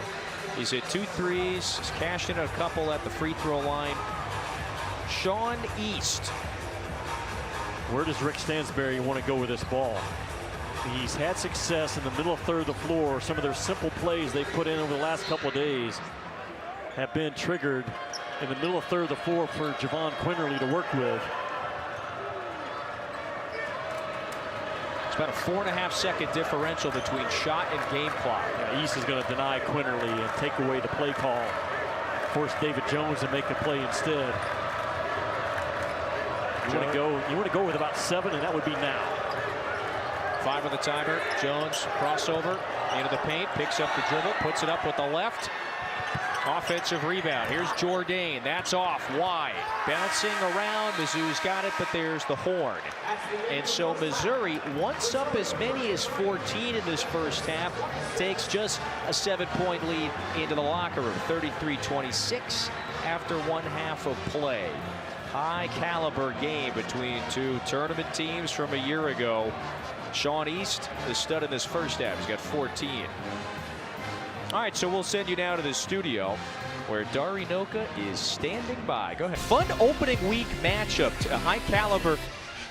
He's hit 2 threes, he's cashed in a couple at the free throw line. Sean East. Where does Rick Stansbury want to go with this ball? He's had success in the middle third of the floor. Some of their simple plays they've put in over the last couple of days have been triggered in the middle third of the floor for Javon Quinterly to work with. It's about a 4.5-second differential between shot and game clock. Yeah, East is going to deny Quinterly and take away the play call. Force David Jones to make the play instead. You want to go with about 7, and that would be now. 5 on the timer. Jones crossover into the paint, picks up the dribble, puts it up with the left. Offensive rebound. Here's Jourdain. That's off wide. Bouncing around. Mizzou's got it, but there's the horn. And so Missouri wants up as many as 14 in this first half. Takes just a 7-point lead into the locker room. 33-26 after 1 half of play. High caliber game between two tournament teams from a year ago. Sean East, the stud in this first half. He's got 14. All right, so we'll send you now to the studio where Dari Noka is standing by. Go ahead. Fun opening week matchup. High caliber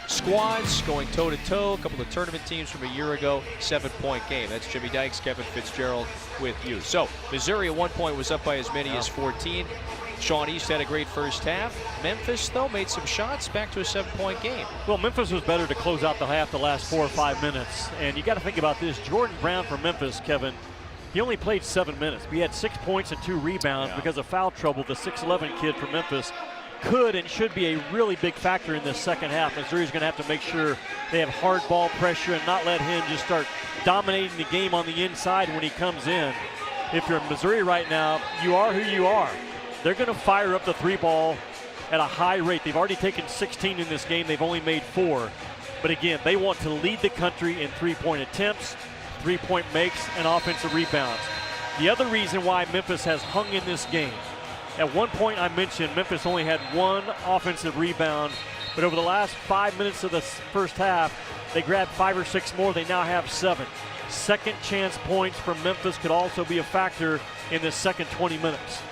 squads going toe-to-toe. A couple of tournament teams from a year ago. 7-point game. That's Jimmy Dykes, Kevin Fitzgerald with you. So Missouri at one point was up by as many as 14. Sean East had a great first half. Memphis, though, made some shots, back to a 7-point game. Well, Memphis was better to close out the half the last 4 or 5 minutes. And you got to think about this. Jordan Brown for Memphis, Kevin, he only played 7 minutes. He had 6 points and 2 rebounds because of foul trouble. The 6'11 kid from Memphis could and should be a really big factor in this second half. Missouri's going to have to make sure they have hard ball pressure and not let him just start dominating the game on the inside when he comes in. If you're in Missouri right now, you are who you are. They're going to fire up the three ball at a high rate. They've already taken 16 in this game. They've only made 4. But again, they want to lead the country in three-point attempts, three-point makes, and offensive rebounds. The other reason why Memphis has hung in this game, at one point I mentioned Memphis only had 1 offensive rebound, but over the last 5 minutes of the first half, they grabbed 5 or 6 more. They now have 7. Second chance points from Memphis could also be a factor in the second 20 minutes.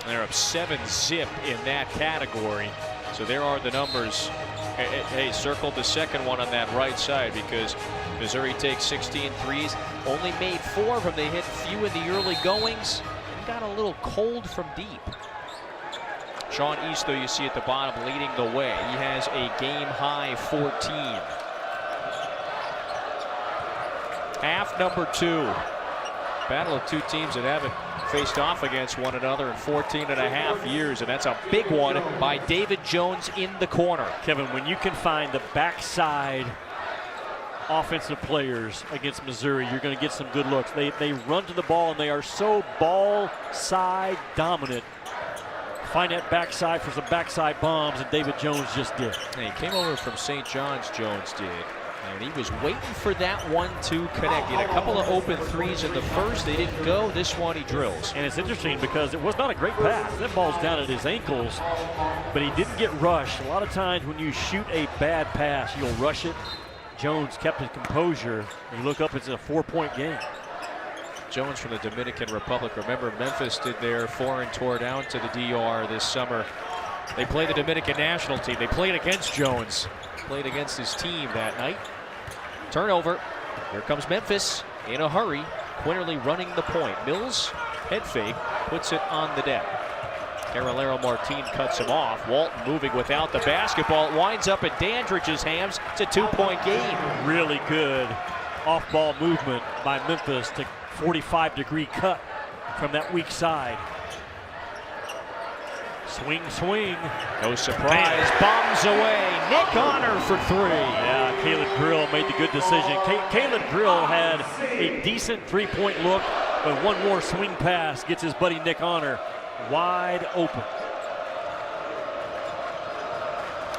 They're up 7-zip in that category. So there are the numbers. Hey, circled the second one on that right side because Missouri takes 16 threes. Only made 4 of them. They hit few in the early goings. Got a little cold from deep. Sean East, though, you see at the bottom, leading the way. He has a game-high 14. Half number 2. Battle of 2 teams that haven't faced off against one another in 14.5 years, and that's a big one by David Jones in the corner. Kevin, when you can find the backside offensive players against Missouri, you're going to get some good looks. They run to the ball, and they are so ball side dominant. Find that backside for some backside bombs, and David Jones just did. And he came over from St. John's, Jones did. And he was waiting for that one to connect. He had a couple of open threes in the first. They didn't go. This one he drills. And it's interesting because it was not a great pass. That ball's down at his ankles, but he didn't get rushed. A lot of times when you shoot a bad pass, you'll rush it. Jones kept his composure. You look up, it's a 4-point game. Jones from the Dominican Republic. Remember, Memphis did their foreign tour down to the DR this summer. They played the Dominican national team. They played against Jones. Played against his team that night. Turnover. Here comes Memphis in a hurry. Quinterly running the point. Mills, head fake, puts it on the deck. Carolero Martin cuts him off. Walton moving without the basketball. It winds up at Dandridge's hands. It's a 2-point game. Really good off-ball movement by Memphis to 45-degree cut from that weak side. Swing, swing. No surprise. Bombs away. Nick Honor for 3. Yeah, Caleb Grill made the good decision. Caleb Grill had a decent three-point look, but one more swing pass gets his buddy Nick Honor wide open.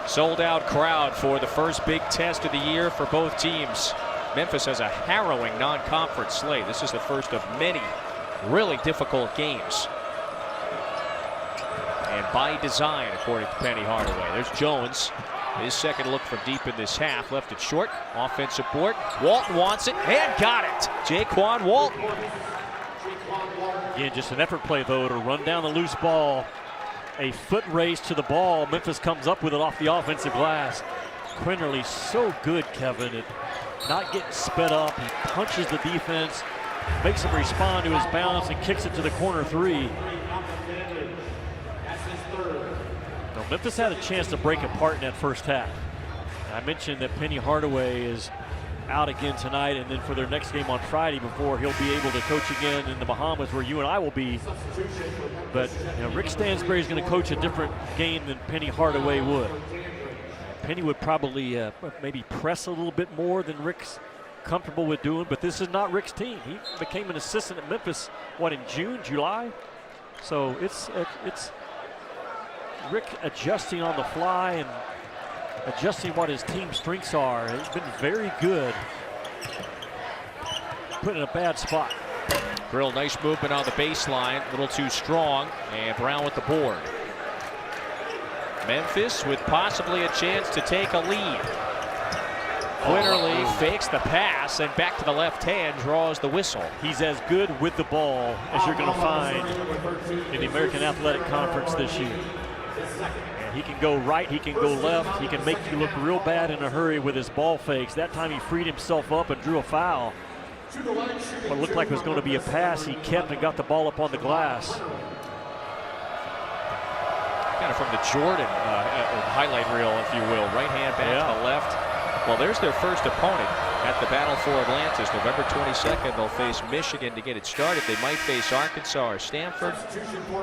Sold out crowd for the first big test of the year for both teams. Memphis has a harrowing non-conference slate. This is the first of many really difficult games. And by design, according to Penny Hardaway. There's Jones. His second look from deep in this half. Left it short. Offensive board. Walton wants it and got it. Jaquan Walton. Again, just an effort play, though, to run down the loose ball. A foot race to the ball. Memphis comes up with it off the offensive glass. Quinterly so good, Kevin, at not getting sped up. He punches the defense, makes them respond to his bounce, and kicks it to the corner 3. Now, Memphis had a chance to break apart in that first half. I mentioned that Penny Hardaway is out again tonight, and then for their next game on Friday before he'll be able to coach again in the Bahamas where you and I will be. But you know, Rick Stansbury is going to coach a different game than Penny Hardaway would. Penny would probably maybe press a little bit more than Rick's comfortable with doing, but this is not Rick's team. He became an assistant at Memphis, what, in June, July? So it's Rick adjusting on the fly and adjusting what his team's strengths are. He's been very good. Put in a bad spot. Grill, nice movement on the baseline. A little too strong, and Brown with the board. Memphis with possibly a chance to take a lead. Quinterly fakes the pass and back to the left hand, draws the whistle. He's as good with the ball as you're going to find in the American Athletic Conference this year. And he can go right, he can go left, he can make you look real bad in a hurry with his ball fakes. That time he freed himself up and drew a foul. What looked like was going to be a pass, he kept and got the ball up on the glass. Kind of from the Jordan highlight reel, if you will. Right hand back to the left. Well, there's their first opponent at the Battle for Atlantis. November 22nd, they'll face Michigan to get it started. They might face Arkansas or Stanford.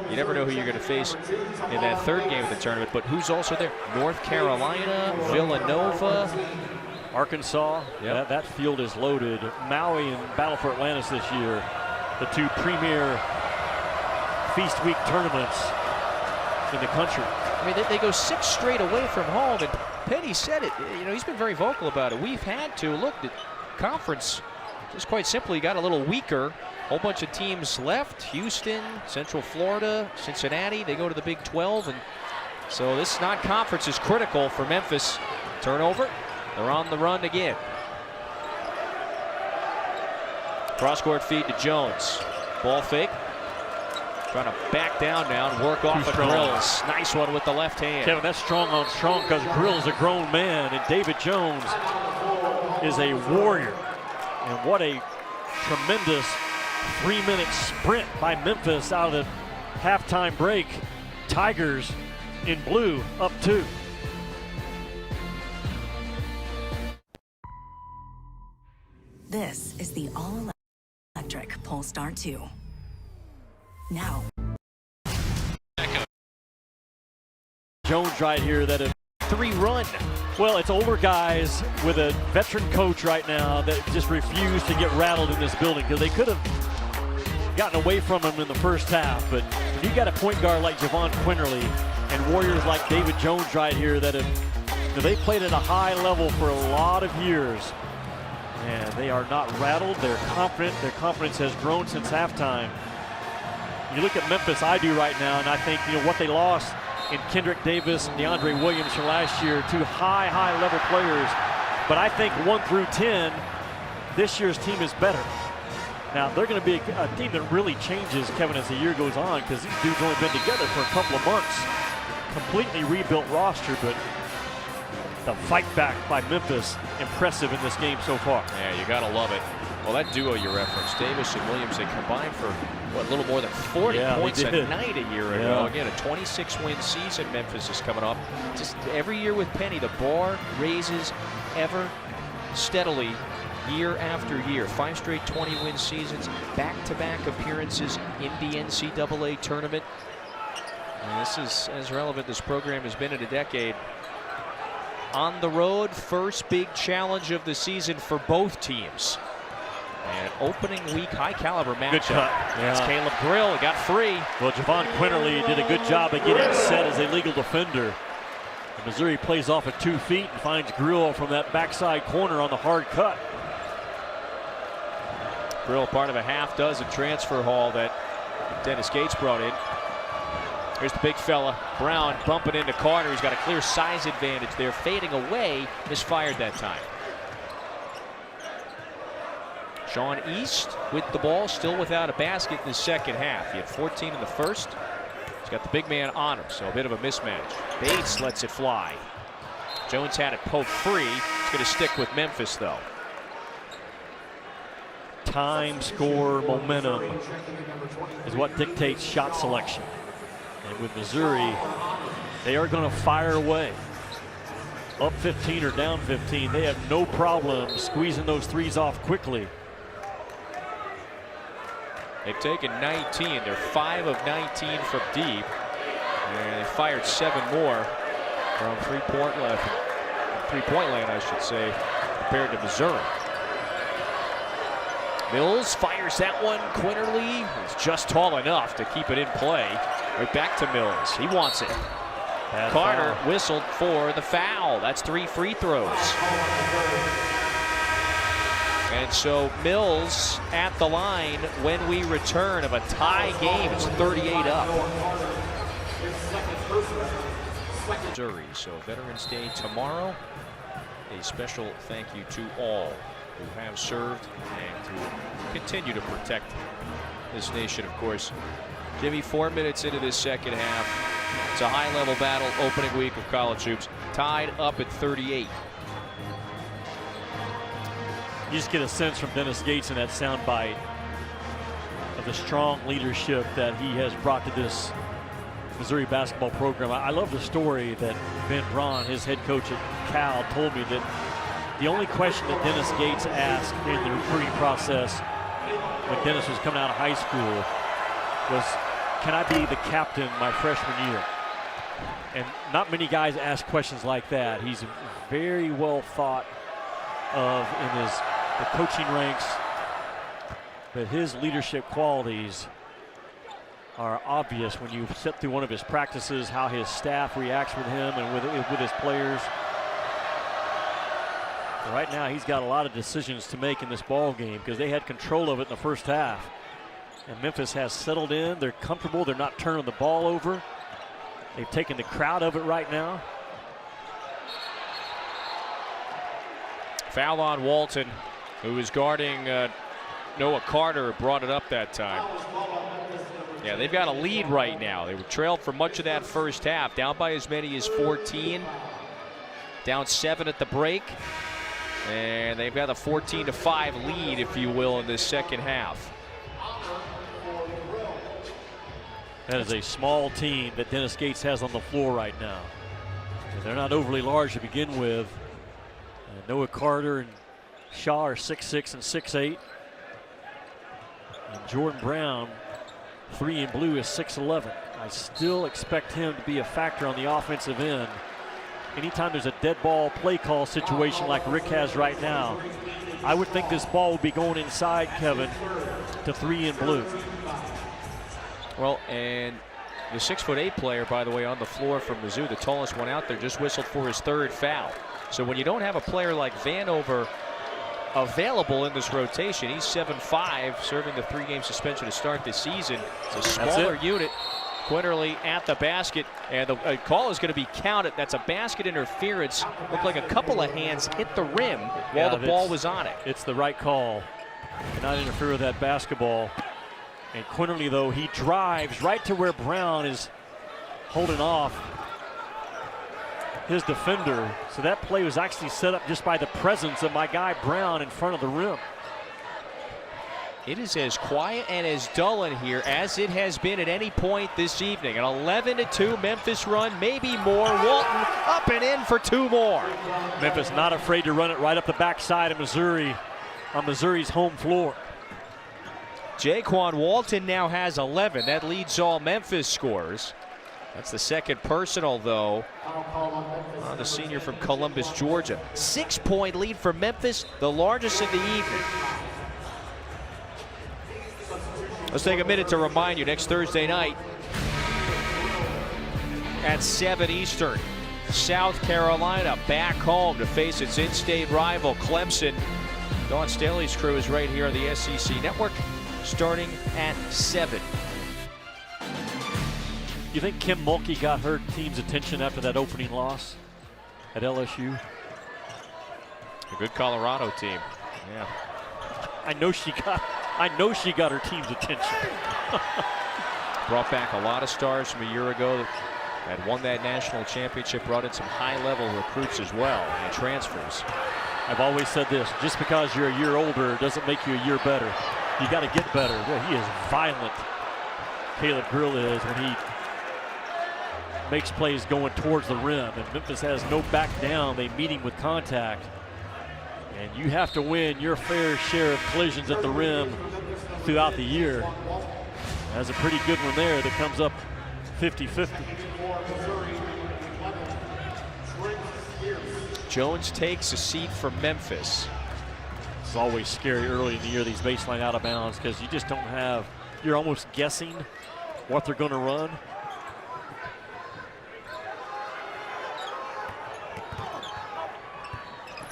You never know who you're going to face in that third game of the tournament. But who's also there? North Carolina, Villanova. Arkansas, Yep. that field is loaded. Maui and Battle for Atlantis this year, the two premier Feast Week tournaments in the country. I mean, they go 6 straight away from home, and Penny said it. You know, he's been very vocal about it. We've had to look. The conference just quite simply got a little weaker. Whole bunch of teams left. Houston, Central Florida, Cincinnati. They go to the Big 12, and so this non-conference is critical for Memphis. Turnover. They're on the run again. Cross-court feed to Jones. Ball fake. Trying to back down now and work off of Grills. Nice one with the left hand. Kevin, that's strong on strong because Grills is a grown man and David Jones is a warrior. And what a tremendous 3-minute sprint by Memphis out of the halftime break. Tigers in blue up 2. This is the all-electric Polestar 2. Now. Jones right here that have 3-run. Well, it's older guys with a veteran coach right now that just refuse to get rattled in this building because they could have gotten away from him in the first half. But when you got a point guard like Javon Quinterly and warriors like David Jones right here that have, they played at a high level for a lot of years. And they are not rattled. They're confident. Their confidence has grown since halftime. You look at Memphis, I do right now, and I think what they lost in Kendrick Davis and DeAndre Williams from last year, 2 high-level players. But I think 1 through 10, this year's team is better. Now, they're going to be a team that really changes, Kevin, as the year goes on, because these dudes only been together for a couple of months. Completely rebuilt roster, but the fight back by Memphis, impressive in this game so far. Yeah, you got to love it. Well, that duo you referenced, Davis and Williams, they combined for, what, a little more than 40 points a night a year ago. Again, a 26-win season Memphis is coming up. Just every year with Penny, the bar raises ever steadily year after year. 5 straight 20-win seasons, back-to-back appearances in the NCAA tournament. And this is as relevant this program has been in a decade. On the road, first big challenge of the season for both teams. And opening week, high-caliber matchup. Good cut. That's Caleb Grill. He got free. Well, Javon Quinterly did a good job of getting set as a legal defender. And Missouri plays off at 2 feet and finds Grill from that backside corner on the hard cut. Grill, part of a half-dozen transfer haul that Dennis Gates brought in. Here's the big fella, Brown, bumping into Carter. He's got a clear size advantage there, fading away, misfired that time. Sean East with the ball, still without a basket in the second half. He had 14 in the first. He's got the big man on him, so a bit of a mismatch. Bates lets it fly. Jones had it poked free. It's going to stick with Memphis, though. Time, score, momentum is what dictates shot selection. And with Missouri, they are going to fire away. Up 15 or down 15, they have no problem squeezing those threes off quickly. They've taken 19. They're 5 of 19 from deep. And they fired 7 more from three-point land, I should say, compared to Missouri. Mills fires that one. Quinterly is just tall enough to keep it in play. Right back to Mills. He wants it. Carter whistled for the foul. That's 3 free throws. And so Mills at the line when we return of a tie game. It's 38 up. Missouri. So Veterans Day tomorrow. A special thank you to all who have served and who continue to protect this nation, of course. Jimmy, 4 minutes into this second half. It's a high-level battle, opening week of college hoops. Tied up at 38. You just get a sense from Dennis Gates in that soundbite of the strong leadership that he has brought to this Missouri basketball program. I love the story that Ben Braun, his head coach at Cal, told me that The only question that Dennis Gates asked in the recruiting process when Dennis was coming out of high school was, can I be the captain my freshman year? And not many guys ask questions like that. He's very well thought of in the coaching ranks, but his leadership qualities are obvious when you sit through one of his practices, how his staff reacts with him and with his players. Right now, he's got a lot of decisions to make in this ball game because they had control of it in the first half. And Memphis has settled in. They're comfortable. They're not turning the ball over. They've taken the crowd of it right now. Foul on Walton, who was guarding Noah Carter, brought it up that time. Yeah, they've got a lead right now. They were trailed for much of that first half, down by as many as 14, down 7 at the break. And they've got a 14-5 lead, if you will, in this second half. That is a small team that Dennis Gates has on the floor right now. And they're not overly large to begin with. Noah Carter and Shaw are 6'6" and 6'8". And Jordan Brown, 3 in blue, is 6'11". I still expect him to be a factor on the offensive end. Anytime there's a dead ball play call situation like Rick has right now, I would think this ball would be going inside, Kevin, to 3 in blue. Well, and the 6'8" player, by the way, on the floor from Mizzou, the tallest one out there, just whistled for his 3rd foul. So when you don't have a player like Vanover available in this rotation, he's 7'5", serving the 3-game suspension to start this season. It's a smaller unit. Quinterly at the basket, and the call is going to be counted. That's a basket interference. Looked like a couple of hands hit the rim while the ball was on it. It's the right call. Cannot interfere with that basketball. And Quinterly, though, he drives right to where Brown is holding off his defender. So that play was actually set up just by the presence of my guy Brown in front of the rim. It is as quiet and as dull in here as it has been at any point this evening. An 11-2 Memphis run, maybe more. Walton up and in for 2 more. Memphis not afraid to run it right up the backside of Missouri on Missouri's home floor. Jaquan Walton now has 11. That leads all Memphis scorers. That's the 2nd personal, though, on the senior from Columbus, Georgia. 6-point lead for Memphis, the largest of the evening. Let's take a minute to remind you, next Thursday night at 7 Eastern, South Carolina back home to face its in-state rival, Clemson. Dawn Staley's crew is right here on the SEC Network, starting at 7. You think Kim Mulkey got her team's attention after that opening loss at LSU? A good Colorado team. Yeah. I know she got her team's attention. Brought back a lot of stars from a year ago that won that national championship, brought in some high-level recruits as well and transfers. I've always said this, just because you're a year older doesn't make you a year better. You got to get better. He is violent, Caleb Grill is, when he makes plays going towards the rim. And Memphis has no back down. They meet him with contact. And you have to win your fair share of collisions at the rim throughout the year. That's a pretty good one there that comes up 50-50. Jones takes a seat for Memphis. It's always scary early in the year, these baseline out of bounds, because you just don't have, you're almost guessing what they're going to run.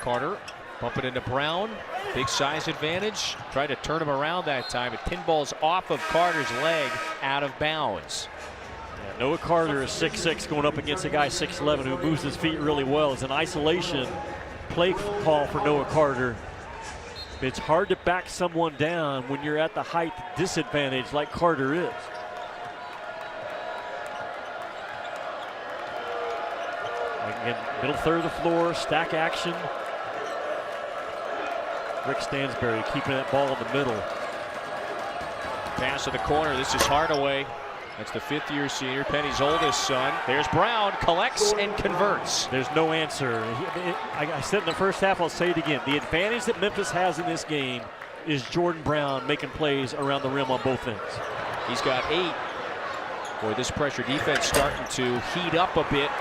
Carter bump it into Brown. Big size advantage. Tried to turn him around that time. It pinballs off of Carter's leg out of bounds. Yeah, Noah Carter is 6'6", going up against a guy 6'11", who moves his feet really well. It's an isolation play call for Noah Carter. It's hard to back someone down when you're at the height disadvantage like Carter is. Again, middle third of the floor, stack action. Rick Stansberry keeping that ball in the middle. Pass to the corner. This is Hardaway. That's the fifth-year senior, Penny's oldest son. There's Brown, collects and converts. There's no answer. I said in the first half, I'll say it again. The advantage that Memphis has in this game is Jordan Brown making plays around the rim on both ends. He's got 8. Boy, this pressure defense starting to heat up a bit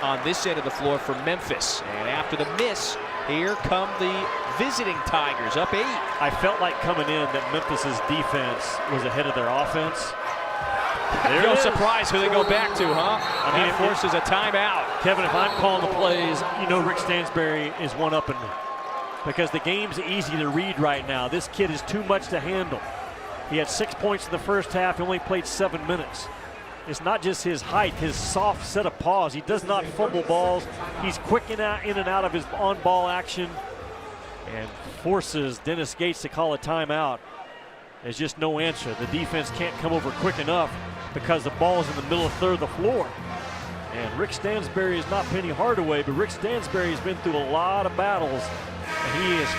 on this end of the floor for Memphis. And after the miss, here come the visiting Tigers, up 8. I felt like coming in that Memphis's defense was ahead of their offense. No surprise who they go back to, huh? I mean, that forces a timeout. Kevin, if I'm calling the plays, you know Rick Stansberry is one-upping me because the game's easy to read right now. This kid is too much to handle. He had 6 points in the first half. He only played 7 minutes. It's not just his height, his soft set of paws. He does not fumble balls. He's quick in and out of his on-ball action and forces Dennis Gates to call a timeout. There's just no answer. The defense can't come over quick enough because the ball's in the middle of third of the floor. And Rick Stansberry is not Penny Hardaway, but Rick Stansberry has been through a lot of battles, and he is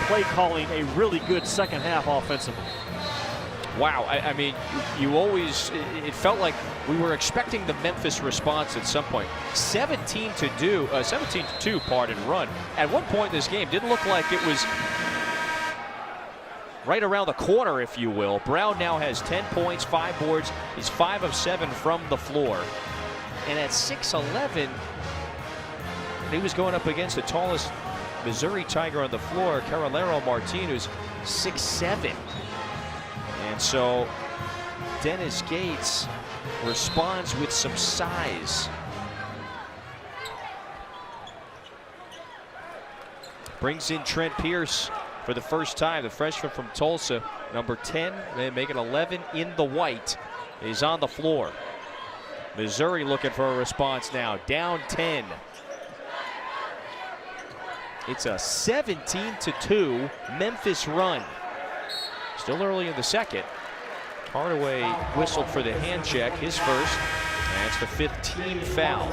play calling a really good second half offensively. Wow, I mean, it felt like we were expecting the Memphis response at some point. 17-2, pardon, run. At one point in this game, didn't look like it was right around the corner, if you will. Brown now has 10 points, 5 boards. He's 5 of 7 from the floor. And at 6'11", he was going up against the tallest Missouri Tiger on the floor, Carolero Martin, who's 6'7". And so Dennis Gates responds with some size. Brings in Trent Pierce for the first time, the freshman from Tulsa, number 10, making 11 in the white, is on the floor. Missouri looking for a response now, down 10. It's a 17-2 Memphis run. Still early in the second. Hardaway whistled for the hand check, his first, and it's the 5th team foul.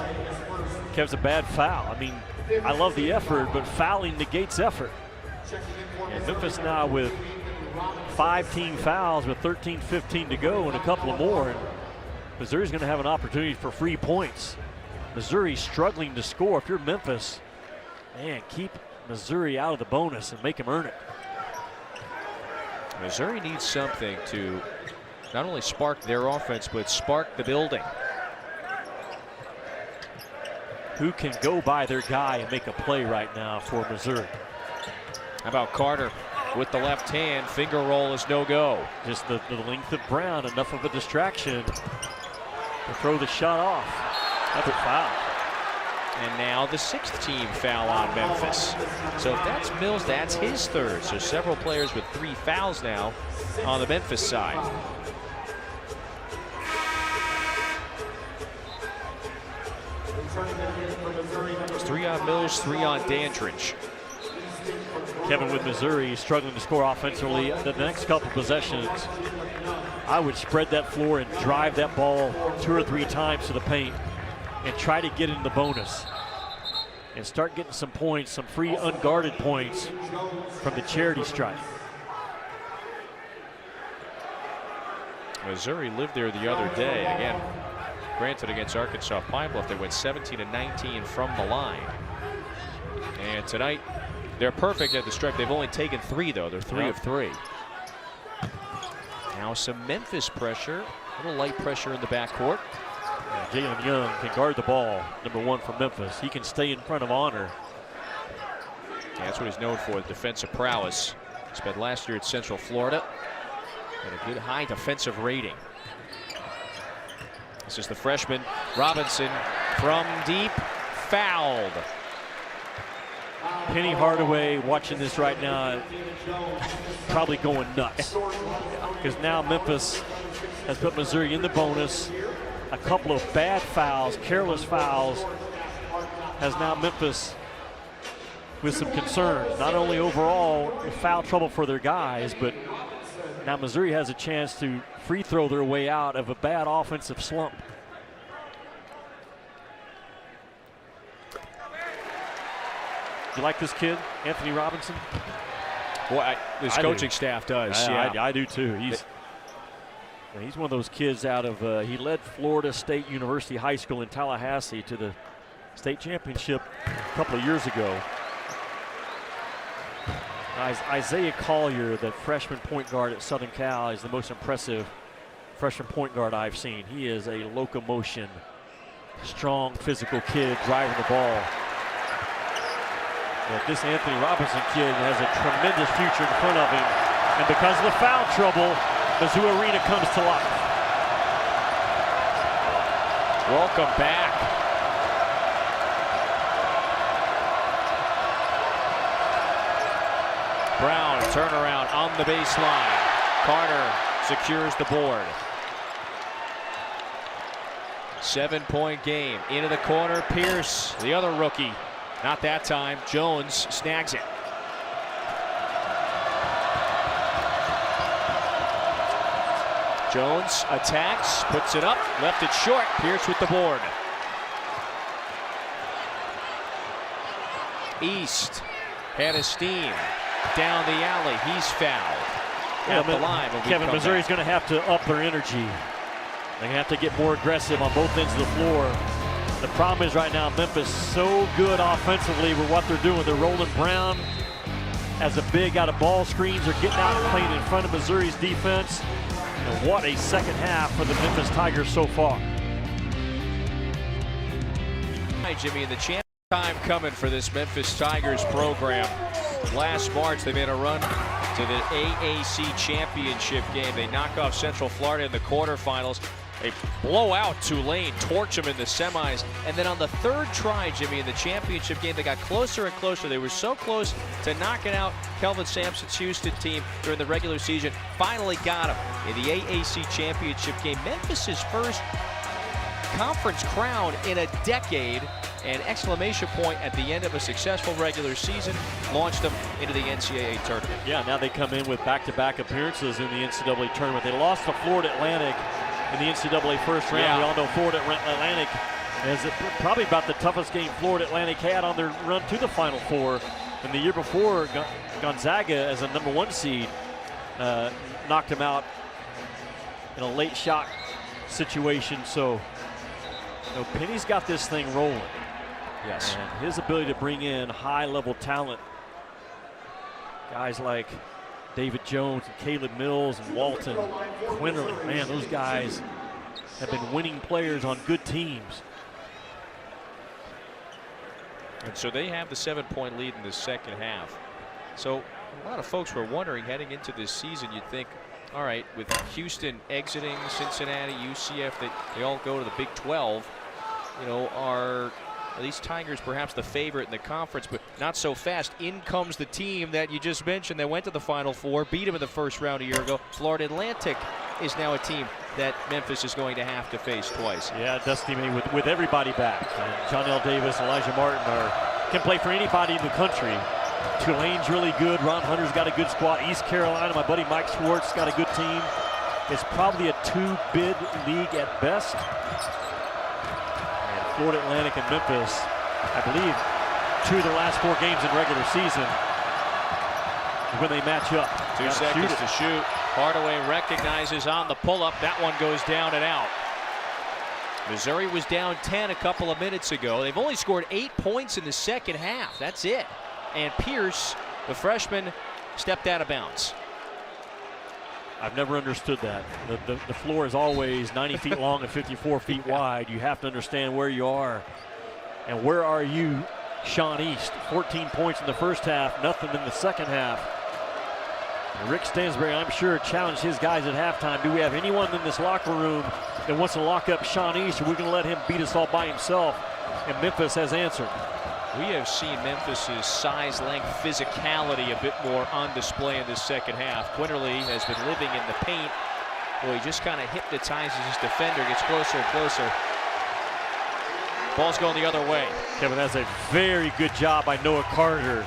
Kev's a bad foul. I mean, I love the effort, but fouling negates effort. And Memphis now with 5 team fouls with 13-15 to go and a couple of more. And Missouri's going to have an opportunity for free points. Missouri's struggling to score. If you're Memphis, man, keep Missouri out of the bonus and make them earn it. Missouri needs something to not only spark their offense, but spark the building. Who can go by their guy and make a play right now for Missouri? How about Carter with the left hand? Finger roll is no go. Just the length of Brown, enough of a distraction to throw the shot off. That's a foul. And now the 6th team foul on Memphis. So if that's Mills, that's his 3rd. So several players with 3 fouls now on the Memphis side. It's 3 on Mills, 3 on Dandridge. Kevin, with Missouri struggling to score offensively, the next couple possessions, I would spread that floor and drive that ball 2 or 3 times to the paint and try to get in the bonus and start getting some points, some free unguarded points from the charity stripe. Missouri lived there the other day. Again, granted against Arkansas Pine Bluff, they went 17-19 from the line. And tonight, they're perfect at the stripe. They've only taken 3, though. They're 3 of 3. Now some Memphis pressure, a little light pressure in the backcourt. Jalen Young can guard the ball, number 1 for Memphis. He can stay in front of Honor. Yeah, that's what he's known for, defensive prowess. Spent last year at Central Florida. And a good high defensive rating. This is the freshman, Robinson, from deep, fouled. Penny Hardaway watching this right now, probably going nuts. Because now Memphis has put Missouri in the bonus. A couple of bad fouls, careless fouls, has now Memphis with some concerns. Not only overall foul trouble for their guys, but now Missouri has a chance to free throw their way out of a bad offensive slump. You like this kid, Anthony Robinson? Boy, this coaching staff does. I do too. He's one of those kids out of, he led Florida State University High School in Tallahassee to the state championship a couple of years ago. Isaiah Collier, the freshman point guard at Southern Cal, is the most impressive freshman point guard I've seen. He is a locomotion, strong, physical kid driving the ball. But this Anthony Robinson kid has a tremendous future in front of him. And because of the foul trouble, Mizzou Arena comes to life. Welcome back. Brown, turnaround on the baseline. Carter secures the board. 7-point game. Into the corner, Pierce, the other rookie. Not that time. Jones snags it. Jones attacks, puts it up, left it short. Pierce with the board. East had a steam down the alley. He's fouled. At the line. Kevin, Missouri's going to have to up their energy. They have to get more aggressive on both ends of the floor. The problem is right now Memphis so good offensively with what they're doing. They're rolling Brown as a big out of ball screens. They're getting out and playing in front of Missouri's defense. And what a second half for the Memphis Tigers so far. Hi, Jimmy, and the champ time coming for this Memphis Tigers program. Last March, they made a run to the AAC championship game. They knock off Central Florida in the quarterfinals. They blow out Tulane, torch them in the semis. And then on the third try, Jimmy, in the championship game, they got closer and closer. They were so close to knocking out Kelvin Sampson's Houston team during the regular season. Finally got them in the AAC championship game. Memphis' first conference crown in a decade. An exclamation point at the end of a successful regular season launched them into the NCAA tournament. Yeah, now they come in with back-to-back appearances in the NCAA tournament. They lost to Florida Atlantic in the NCAA first round. Yeah. We all know Florida Atlantic is probably about the toughest game Florida Atlantic had on their run to the Final Four. And the year before, Gonzaga, as a #1 seed, knocked him out in a late shot situation. So, you know, Penny's got this thing rolling. Yes. And his ability to bring in high-level talent, guys like David Jones and Caleb Mills and Walton, Quinterly, man, those guys have been winning players on good teams. And so they have the 7-point lead in the second half. So a lot of folks were wondering heading into this season, you'd think, all right, with Houston exiting, Cincinnati, UCF, they all go to the Big 12, you know, are these Tigers perhaps the favorite in the conference, but not so fast. In comes the team that you just mentioned that went to the Final Four, beat them in the first round a year ago. Florida Atlantic is now a team that Memphis is going to have to face twice. Yeah, Dusty May with everybody back. John L. Davis, Elijah Martin can play for anybody in the country. Tulane's really good. Ron Hunter's got a good squad. East Carolina, my buddy Mike Schwartz got a good team. It's probably a 2-bid league at best. Florida Atlantic and Memphis, I believe, 2 of their last 4 games in regular season when they match up. 2 seconds to shoot. Hardaway recognizes on the pull-up. That one goes down and out. Missouri was down 10 a couple of minutes ago. They've only scored 8 points in the second half. That's it. And Pierce, the freshman, stepped out of bounds. I've never understood that. The floor is always 90 feet long and 54 feet wide. You have to understand where you are. And where are you, Sean East? 14 points in the first half, nothing in the second half. And Rick Stansbury, I'm sure, challenged his guys at halftime. Do we have anyone in this locker room that wants to lock up Sean East, or are we going to let him beat us all by himself? And Memphis has answered. We have seen Memphis's size, length, physicality a bit more on display in this second half. Quinterly has been living in the paint. Boy, he just kind of hypnotizes his defender, gets closer and closer. Ball's going the other way. Kevin, that's a very good job by Noah Carter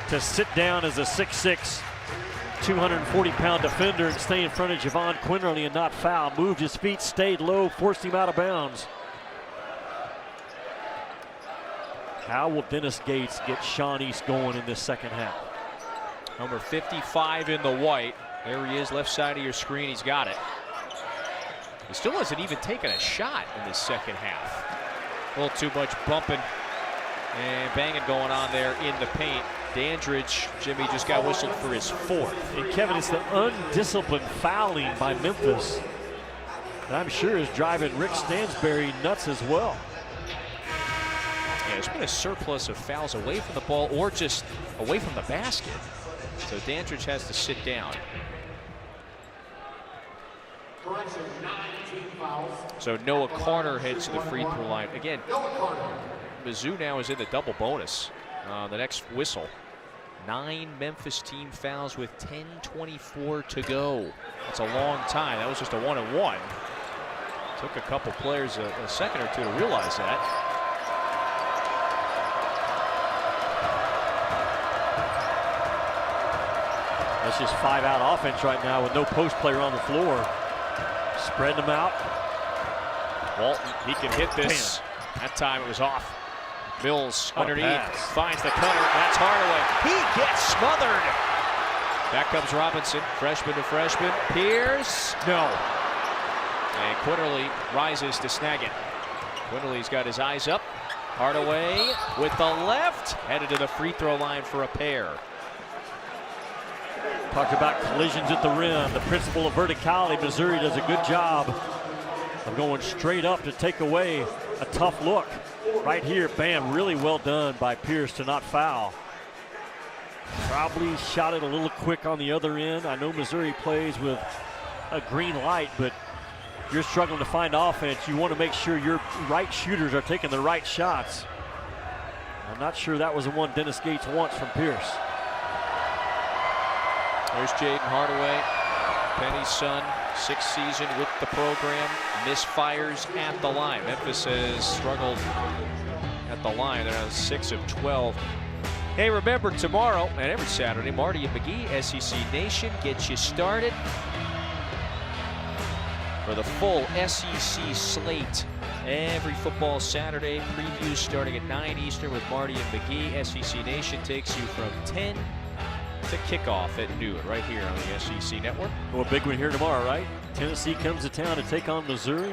to sit down as a 6'6", 240-pound defender and stay in front of Javon Quinterly and not foul. Moved his feet, stayed low, forced him out of bounds. How will Dennis Gates get Sean East going in this second half? Number 55 in the white. There he is, left side of your screen. He's got it. He still hasn't even taken a shot in this second half. A little too much bumping and banging going on there in the paint. Dandridge, Jimmy, just got whistled for his 4th. And Kevin, it's the undisciplined fouling by Memphis that I'm sure is driving Rick Stansberry nuts as well. Yeah, there's been a surplus of fouls away from the ball or just away from the basket. So Dandridge has to sit down. So Noah Carter heads to the free throw line. Again, Mizzou now is in the double bonus. The next whistle. 9 Memphis team fouls with 10:24 to go. That's a long time. That was just a 1-and-1. Took a couple players a second or two to realize that. That's just 5-out offense right now with no post player on the floor. Spreading them out. Walton, he can hit this. That time it was off. Mills underneath, finds the cutter. That's Hardaway. He gets smothered. Back comes Robinson, freshman to freshman. Pierce, no. And Quinterly rises to snag it. Quinterly's got his eyes up. Hardaway with the left, headed to the free throw line for a pair. Talked about collisions at the rim. The principle of verticality. Missouri does a good job of going straight up to take away a tough look. Right here, bam, really well done by Pierce to not foul. Probably shot it a little quick on the other end. I know Missouri plays with a green light, but you're struggling to find offense. You want to make sure your right shooters are taking the right shots. I'm not sure that was the one Dennis Gates wants from Pierce. There's Jaden Hardaway, Penny's son, 6th season with the program, misfires at the line. Memphis has struggled at the line. They're on 6 of 12. Hey, remember tomorrow and every Saturday, Marty and McGee, SEC Nation, gets you started for the full SEC slate. Every football Saturday, previews starting at 9 Eastern with Marty and McGee. SEC Nation takes you from 10 to kickoff at noon right here on the SEC Network. Well, a big one here tomorrow, right? Tennessee comes to town to take on Missouri.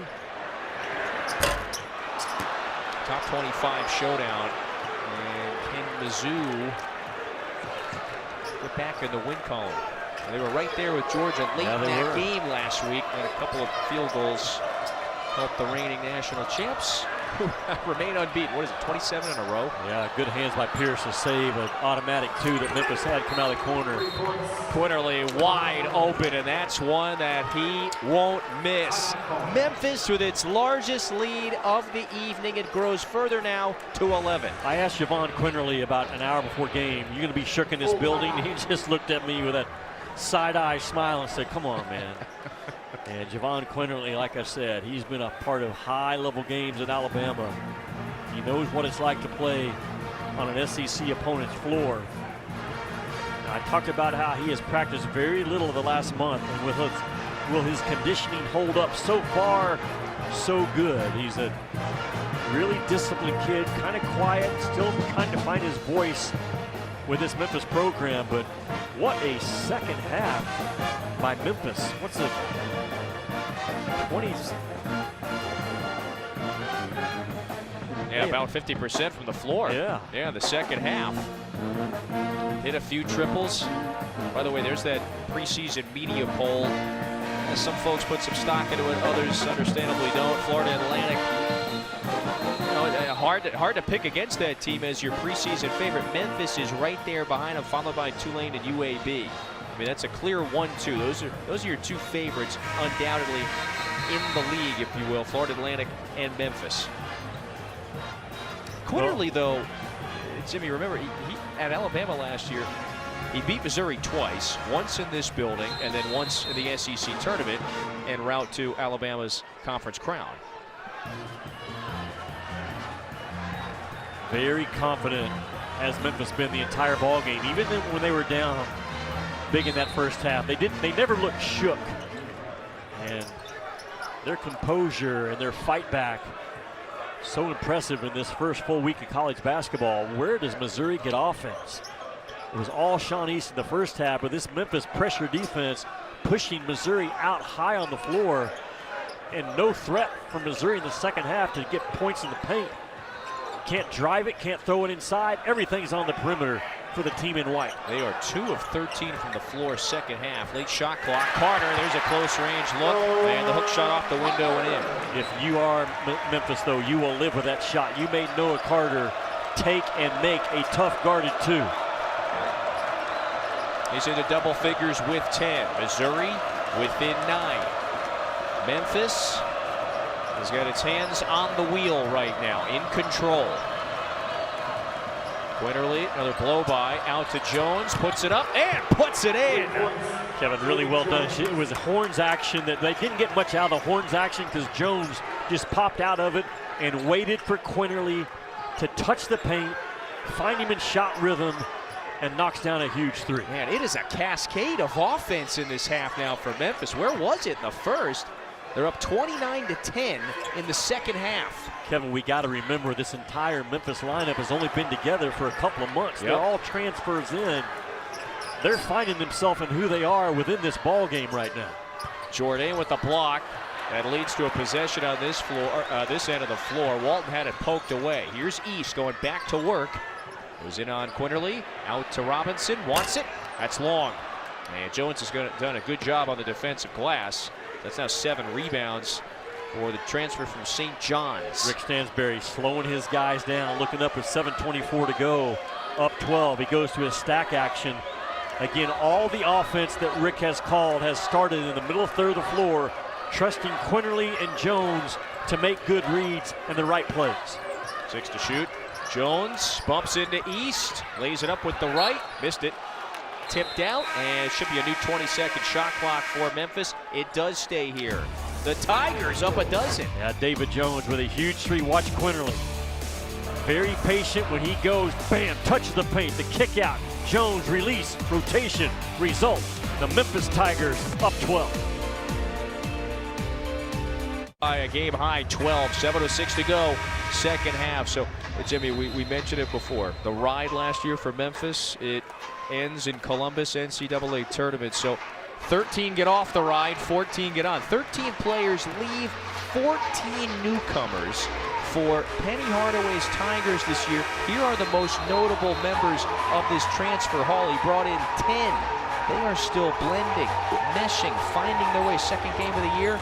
Top 25 showdown. And can Mizzou get back in the win column? They were right there with Georgia late in that game last week, and a couple of field goals helped the reigning national champs remain unbeaten. What is it, 27 in a row? Yeah, good hands by Pierce to save an automatic 2 that Memphis had come out of the corner. Quinterly wide open, and that's one that he won't miss. Memphis with its largest lead of the evening. It grows further now to 11. I asked Javon Quinterly about an hour before game, "You gonna be shook in this building?" He just looked at me with that side-eye smile and said, "Come on, man." And Javon Quinterly, like I said, he's been a part of high-level games in Alabama. He knows what it's like to play on an SEC opponent's floor. Now, I talked about how he has practiced very little the last month, and will his conditioning hold up? So far, so good. He's a really disciplined kid, kind of quiet, still trying to find his voice with this Memphis program, but what a second half by Memphis. What's the 20s? Yeah, about 50% from the floor. Yeah, the second half. Hit a few triples. By the way, there's that preseason media poll. Some folks put some stock into it, others understandably don't. Florida Atlantic, hard to pick against that team as your preseason favorite. Memphis is right there behind them, followed by Tulane and UAB. I mean, that's a clear 1-2. Those are your 2 favorites, undoubtedly, in the league, if you will. Florida Atlantic and Memphis. Quinterly, though, Jimmy, remember, he at Alabama last year, he beat Missouri twice, once in this building and then once in the SEC tournament en route to Alabama's conference crown. Very confident has Memphis been the entire ball game, even when they were down big in that first half. They never looked shook. And their composure and their fight back, so impressive in this first full week of college basketball. Where does Missouri get offense? It was all Sean East in the first half, but this Memphis pressure defense pushing Missouri out high on the floor, and no threat from Missouri in the second half to get points in the paint. Can't drive it, can't throw it inside. Everything's on the perimeter for the team in white. They are 2 of 13 from the floor second half. Late shot clock. Carter, there's a close range look, and the hook shot off the window and in. If you are Memphis, though, you will live with that shot. You made Noah Carter take and make a tough guarded 2. He's into double figures with 10. Missouri within 9. Memphis has got its hands on the wheel right now, in control. Quinterly, another blow by, out to Jones, puts it up and puts it in. Kevin, really well done. It was a Horns action that they didn't get much out of the Horns action because Jones just popped out of it and waited for Quinterly to touch the paint, find him in shot rhythm, and knocks down a huge 3. Man, it is a cascade of offense in this half now for Memphis. Where was it in the first? They're up 29-10 in the second half. Kevin, we got to remember this entire Memphis lineup has only been together for a couple of months. Yep. They're all transfers in. They're finding themselves in who they are within this ball game right now. Jordan with the block. That leads to a possession on this floor, this end of the floor. Walton had it poked away. Here's East going back to work. Goes in on Quinterly. Out to Robinson. Wants it. That's long. And Jones has done a good job on the defensive glass. That's now 7 rebounds for the transfer from St. John's. Rick Stansberry slowing his guys down, looking up with 7:24 to go, up 12. He goes to his stack action. Again, all the offense that Rick has called has started in the middle third of the floor, trusting Quinterly and Jones to make good reads and the right plays. 6 to shoot. Jones bumps into East, lays it up with the right, missed it. Tipped out, and it should be a new 20-second shot clock for Memphis. It does stay here. The Tigers up a dozen. Yeah, David Jones with a huge 3. Watch Quinterly. Very patient when he goes, bam, touches the paint, the kick out. Jones release, rotation, result. The Memphis Tigers up 12. By a game high 12, 7:06 to go, second half. So, Jimmy, we mentioned it before. The ride last year for Memphis, it ends in Columbus NCAA tournament. So 13 get off the ride, 14 get on. 13 players leave, 14 newcomers for Penny Hardaway's Tigers this year. Here are the most notable members of this transfer haul. He brought in 10. They are still blending, meshing, finding their way. Second game of the year.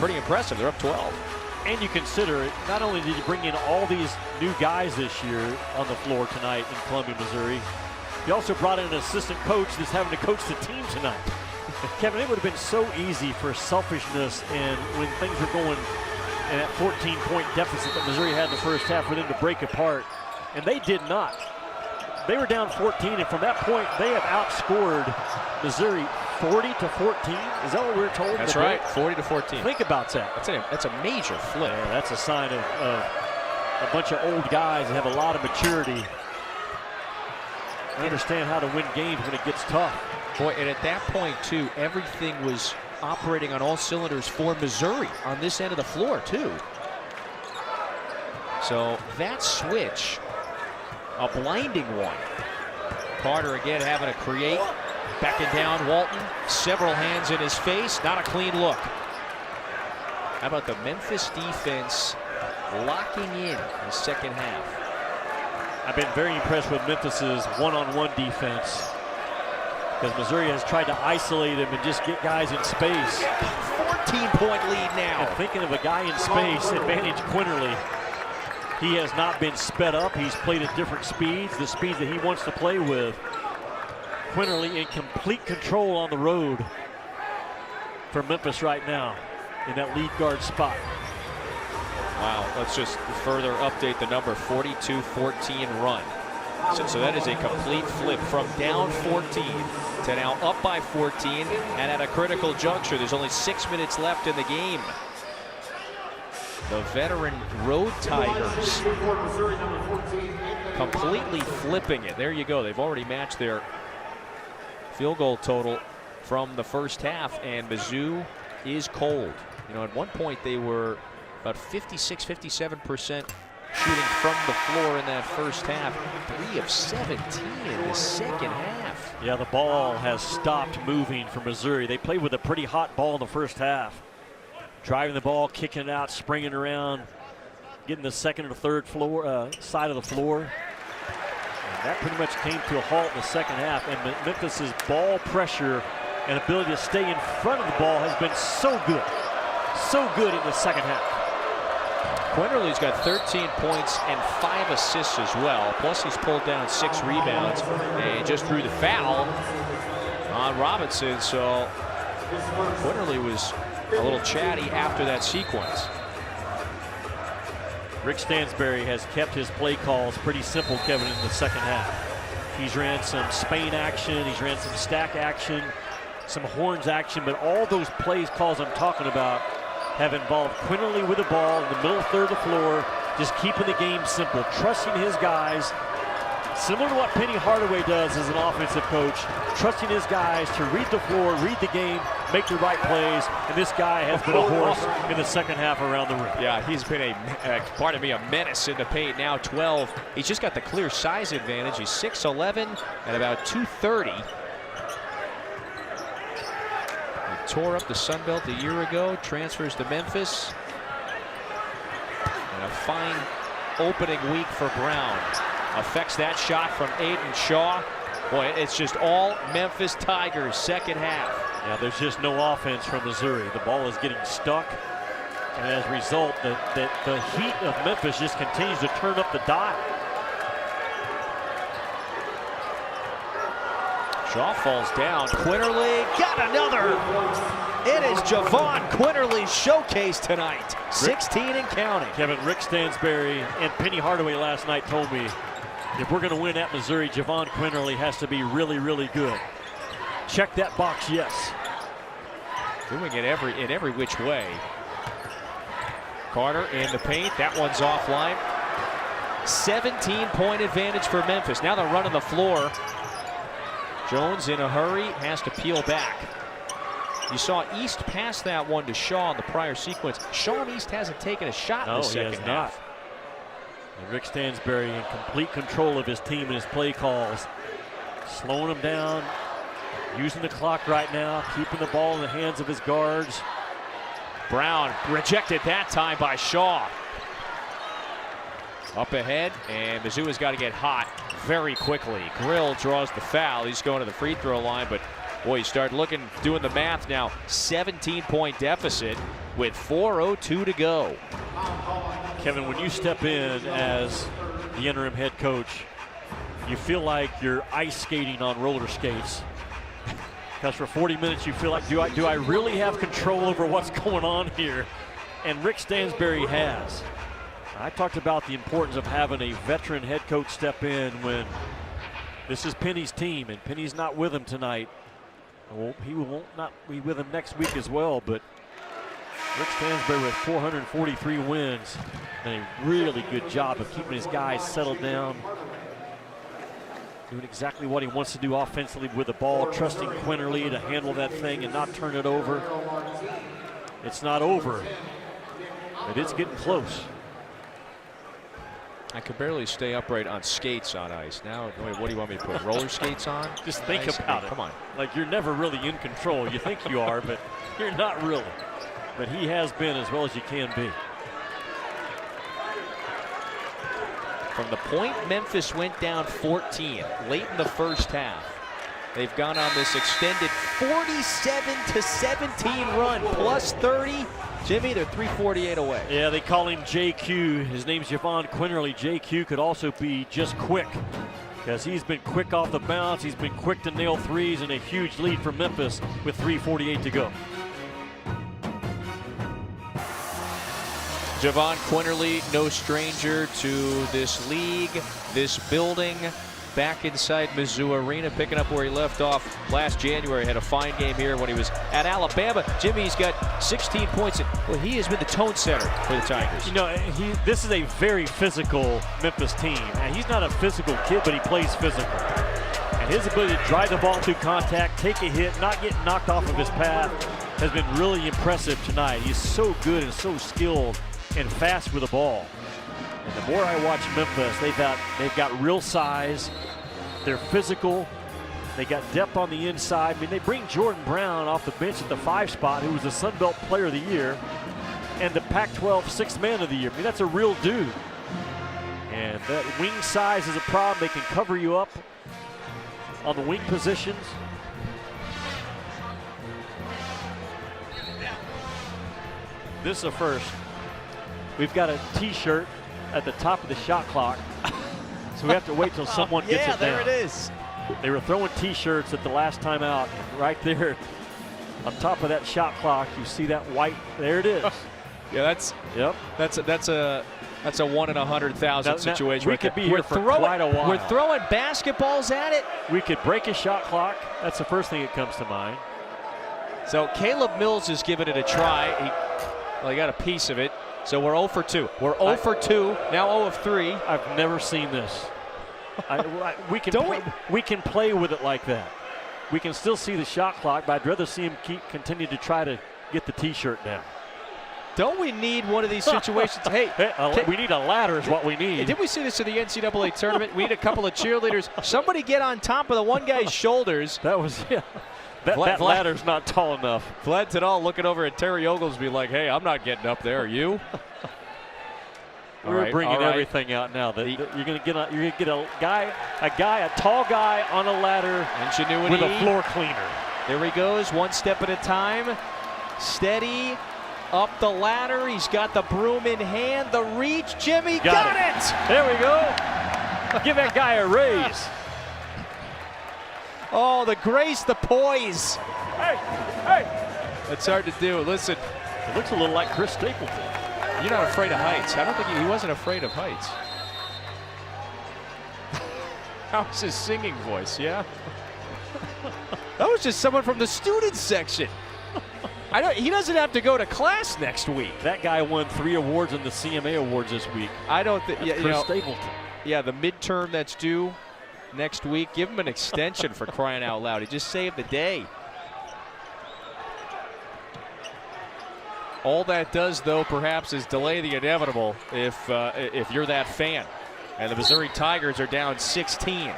Pretty impressive. They're up 12. And you consider it, not only did you bring in all these new guys this year on the floor tonight in Columbia, Missouri, you also brought in an assistant coach that's having to coach the team tonight. Kevin, it would have been so easy for selfishness and when things were going in that 14-point deficit that Missouri had in the first half for them to break apart. And they did not. They were down 14, and from that point, they have outscored Missouri 40-14. Is that what we're told? That's right, 40-14. Think about that. That's a major flip. Yeah, that's a sign of a bunch of old guys that have a lot of maturity. They understand how to win games when it gets tough. Boy, and at that point, too, everything was operating on all cylinders for Missouri on this end of the floor, too. So that switch, a blinding one. Carter again having to create. Backing down Walton, several hands in his face, not a clean look. How about the Memphis defense locking in the second half? I've been very impressed with Memphis's one-on-one defense because Missouri has tried to isolate him and just get guys in space. 14-point lead now. And thinking of a guy in space, advantage Quinterly. He has not been sped up. He's played at different speeds, the speeds that he wants to play with. Quinterly in complete control on the road for Memphis right now in that lead guard spot. Wow, let's just further update the number, 42-14 run. So that is a complete flip from down 14 to now up by 14, and at a critical juncture. There's only 6 minutes left in the game. The veteran Road Tigers completely flipping it. There you go. They've already matched their field goal total from the first half, and Mizzou is cold. You know, at one point they were about 56, 57% shooting from the floor in that first half. 3 of 17 in the second half. Yeah, the ball has stopped moving for Missouri. They played with a pretty hot ball in the first half. Driving the ball, kicking it out, springing around, getting the second and the third side of the floor. And that pretty much came to a halt in the second half. And Memphis's ball pressure and ability to stay in front of the ball has been so good. So good in the second half. Quinterly's got 13 points and 5 assists as well. Plus he's pulled down 6 rebounds and just drew the foul on Robinson. So Quinterly was a little chatty after that sequence. Rick Stansbury has kept his play calls pretty simple, Kevin, in the second half. He's ran some Spain action, he's ran some stack action, some horns action, but all those plays calls I'm talking about have involved Quinterly with the ball in the middle third of the floor, just keeping the game simple, trusting his guys, similar to what Penny Hardaway does as an offensive coach, trusting his guys to read the floor, read the game, make the right plays, and this guy has been a horse in the second half around the rim. Yeah, he's been a menace in the paint. Now 12. He's just got the clear size advantage. He's 6'11" and about 230. Tore up the Sun Belt a year ago, transfers to Memphis. And a fine opening week for Brown. Affects that shot from Aiden Shaw. Boy, it's just all Memphis Tigers second half. Yeah, there's just no offense from Missouri. The ball is getting stuck. And as a result, the heat of Memphis just continues to turn up the dial. Shaw falls down. Quinterly got another. It is Javon Quinterly's showcase tonight. 16 and counting. Kevin, Rick Stansbury and Penny Hardaway last night told me if we're going to win at Missouri, Javon Quinterly has to be really, really good. Check that box, yes. Doing it in every which way. Carter in the paint. That one's offline. 17-point advantage for Memphis. Now they're running the floor. Jones in a hurry, has to peel back. You saw East pass that one to Shaw in the prior sequence. Sean East hasn't taken a shot in the second half. And Rick Stansbury in complete control of his team and his play calls. Slowing them down, using the clock right now, keeping the ball in the hands of his guards. Brown rejected that time by Shaw. Up ahead, and Mizzou has got to get hot very quickly. Grill draws the foul. He's going to the free throw line, but boy, you start looking, doing the math now. 17-point deficit with 4:02 to go. Kevin, when you step in as the interim head coach, you feel like you're ice skating on roller skates. Because for 40 minutes you feel like, do I really have control over what's going on here? And Rick Stansbury has. I talked about the importance of having a veteran head coach step in when this is Penny's team, and Penny's not with him tonight. He will not be with him next week as well, but Rick Stansbury with 443 wins and a really good job of keeping his guys settled down, doing exactly what he wants to do offensively with the ball, trusting Quinterly to handle that thing and not turn it over. It's not over, but it's getting close. I could barely stay upright on skates on ice. Now, what do you want me to put, roller skates on? Just think about it. Come on. Like, you're never really in control. You think you are, but you're not really. But he has been as well as you can be. From the point Memphis went down 14 late in the first half, they've gone on this extended 47-17 run, plus 30. Jimmy, they're 348 away. Yeah, they call him JQ. His name's Javon Quinterly. JQ could also be just quick, because he's been quick off the bounce. He's been quick to nail threes, and a huge lead for Memphis with 3:48 to go. Javon Quinterly, no stranger to this league, this building. Back inside Mizzou Arena, picking up where he left off last January. Had a fine game here when he was at Alabama. Jimmy's got 16 points. Well, he has been the tone setter for the Tigers. You know, this is a very physical Memphis team. And he's not a physical kid, but he plays physical. And his ability to drive the ball through contact, take a hit, not get knocked off of his path has been really impressive tonight. He's so good and so skilled and fast with the ball. And the more I watch Memphis, they've got real size. They're physical. They got depth on the inside. I mean, they bring Jordan Brown off the bench at the 5 spot, who was the Sun Belt Player of the Year and the Pac-12 Sixth Man of the Year. I mean, that's a real dude. And that wing size is a problem. They can cover you up on the wing positions. This is a first. We've got a T-shirt at the top of the shot clock, so we have to wait till someone gets it down. Yeah, there it is. They were throwing T-shirts at the last time out, and right there on top of that shot clock, you see that white. There it is. Yeah, that's a 1 in 100,000 situation. We could be here for quite a while. We're throwing basketballs at it. We could break a shot clock. That's the first thing that comes to mind. So Caleb Mills has given it a try. He got a piece of it. So we're 0 for 2. We're 0 for 2. Now 0 of 3. I've never seen this. We can play with it like that. We can still see the shot clock, but I'd rather see him continue to try to get the T-shirt down. Don't we need one of these situations? Hey, we need a ladder is what we need. Did we see this in the NCAA tournament? We need a couple of cheerleaders. Somebody get on top of the one guy's shoulders. That was, yeah. That ladder's not tall enough. Vlad Tedal looking over at Terry Oglesby like, hey, I'm not getting up there. Are you? We're bringing everything out now. You're gonna get a tall guy on a ladder. Ingenuity with a floor cleaner. There he goes, one step at a time. Steady up the ladder. He's got the broom in hand. The reach, Jimmy got it. There we go. Give that guy a raise. Oh, the grace, the poise. Hey. That's hard to do. Listen. It looks a little like Chris Stapleton. You're not afraid of heights. I don't think he wasn't afraid of heights. How's his singing voice, yeah? That was just someone from the student section. He doesn't have to go to class next week. That guy won 3 awards in the CMA Awards this week. I don't think. Yeah, Chris Stapleton. Yeah, the midterm that's due next week. Give him an extension for crying out loud. He just saved the day. All that does, though, perhaps, is delay the inevitable if you're that fan. And the Missouri Tigers are down 16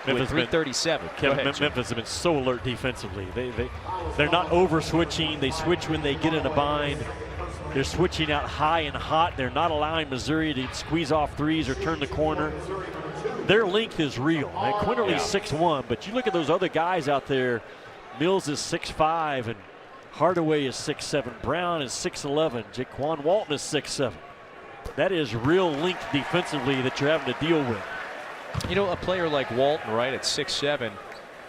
with 3:37. Memphis have been so alert defensively. They're not over switching. They switch when they get in a bind. They're switching out high and hot. They're not allowing Missouri to squeeze off threes or turn the corner. Their length is real. And Quinterly's 6'1", but you look at those other guys out there. Mills is 6'5", and Hardaway is 6'7", Brown is 6'11", Jaquan Walton is 6'7". That is real length defensively that you're having to deal with. You know, a player like Walton, right, at 6'7",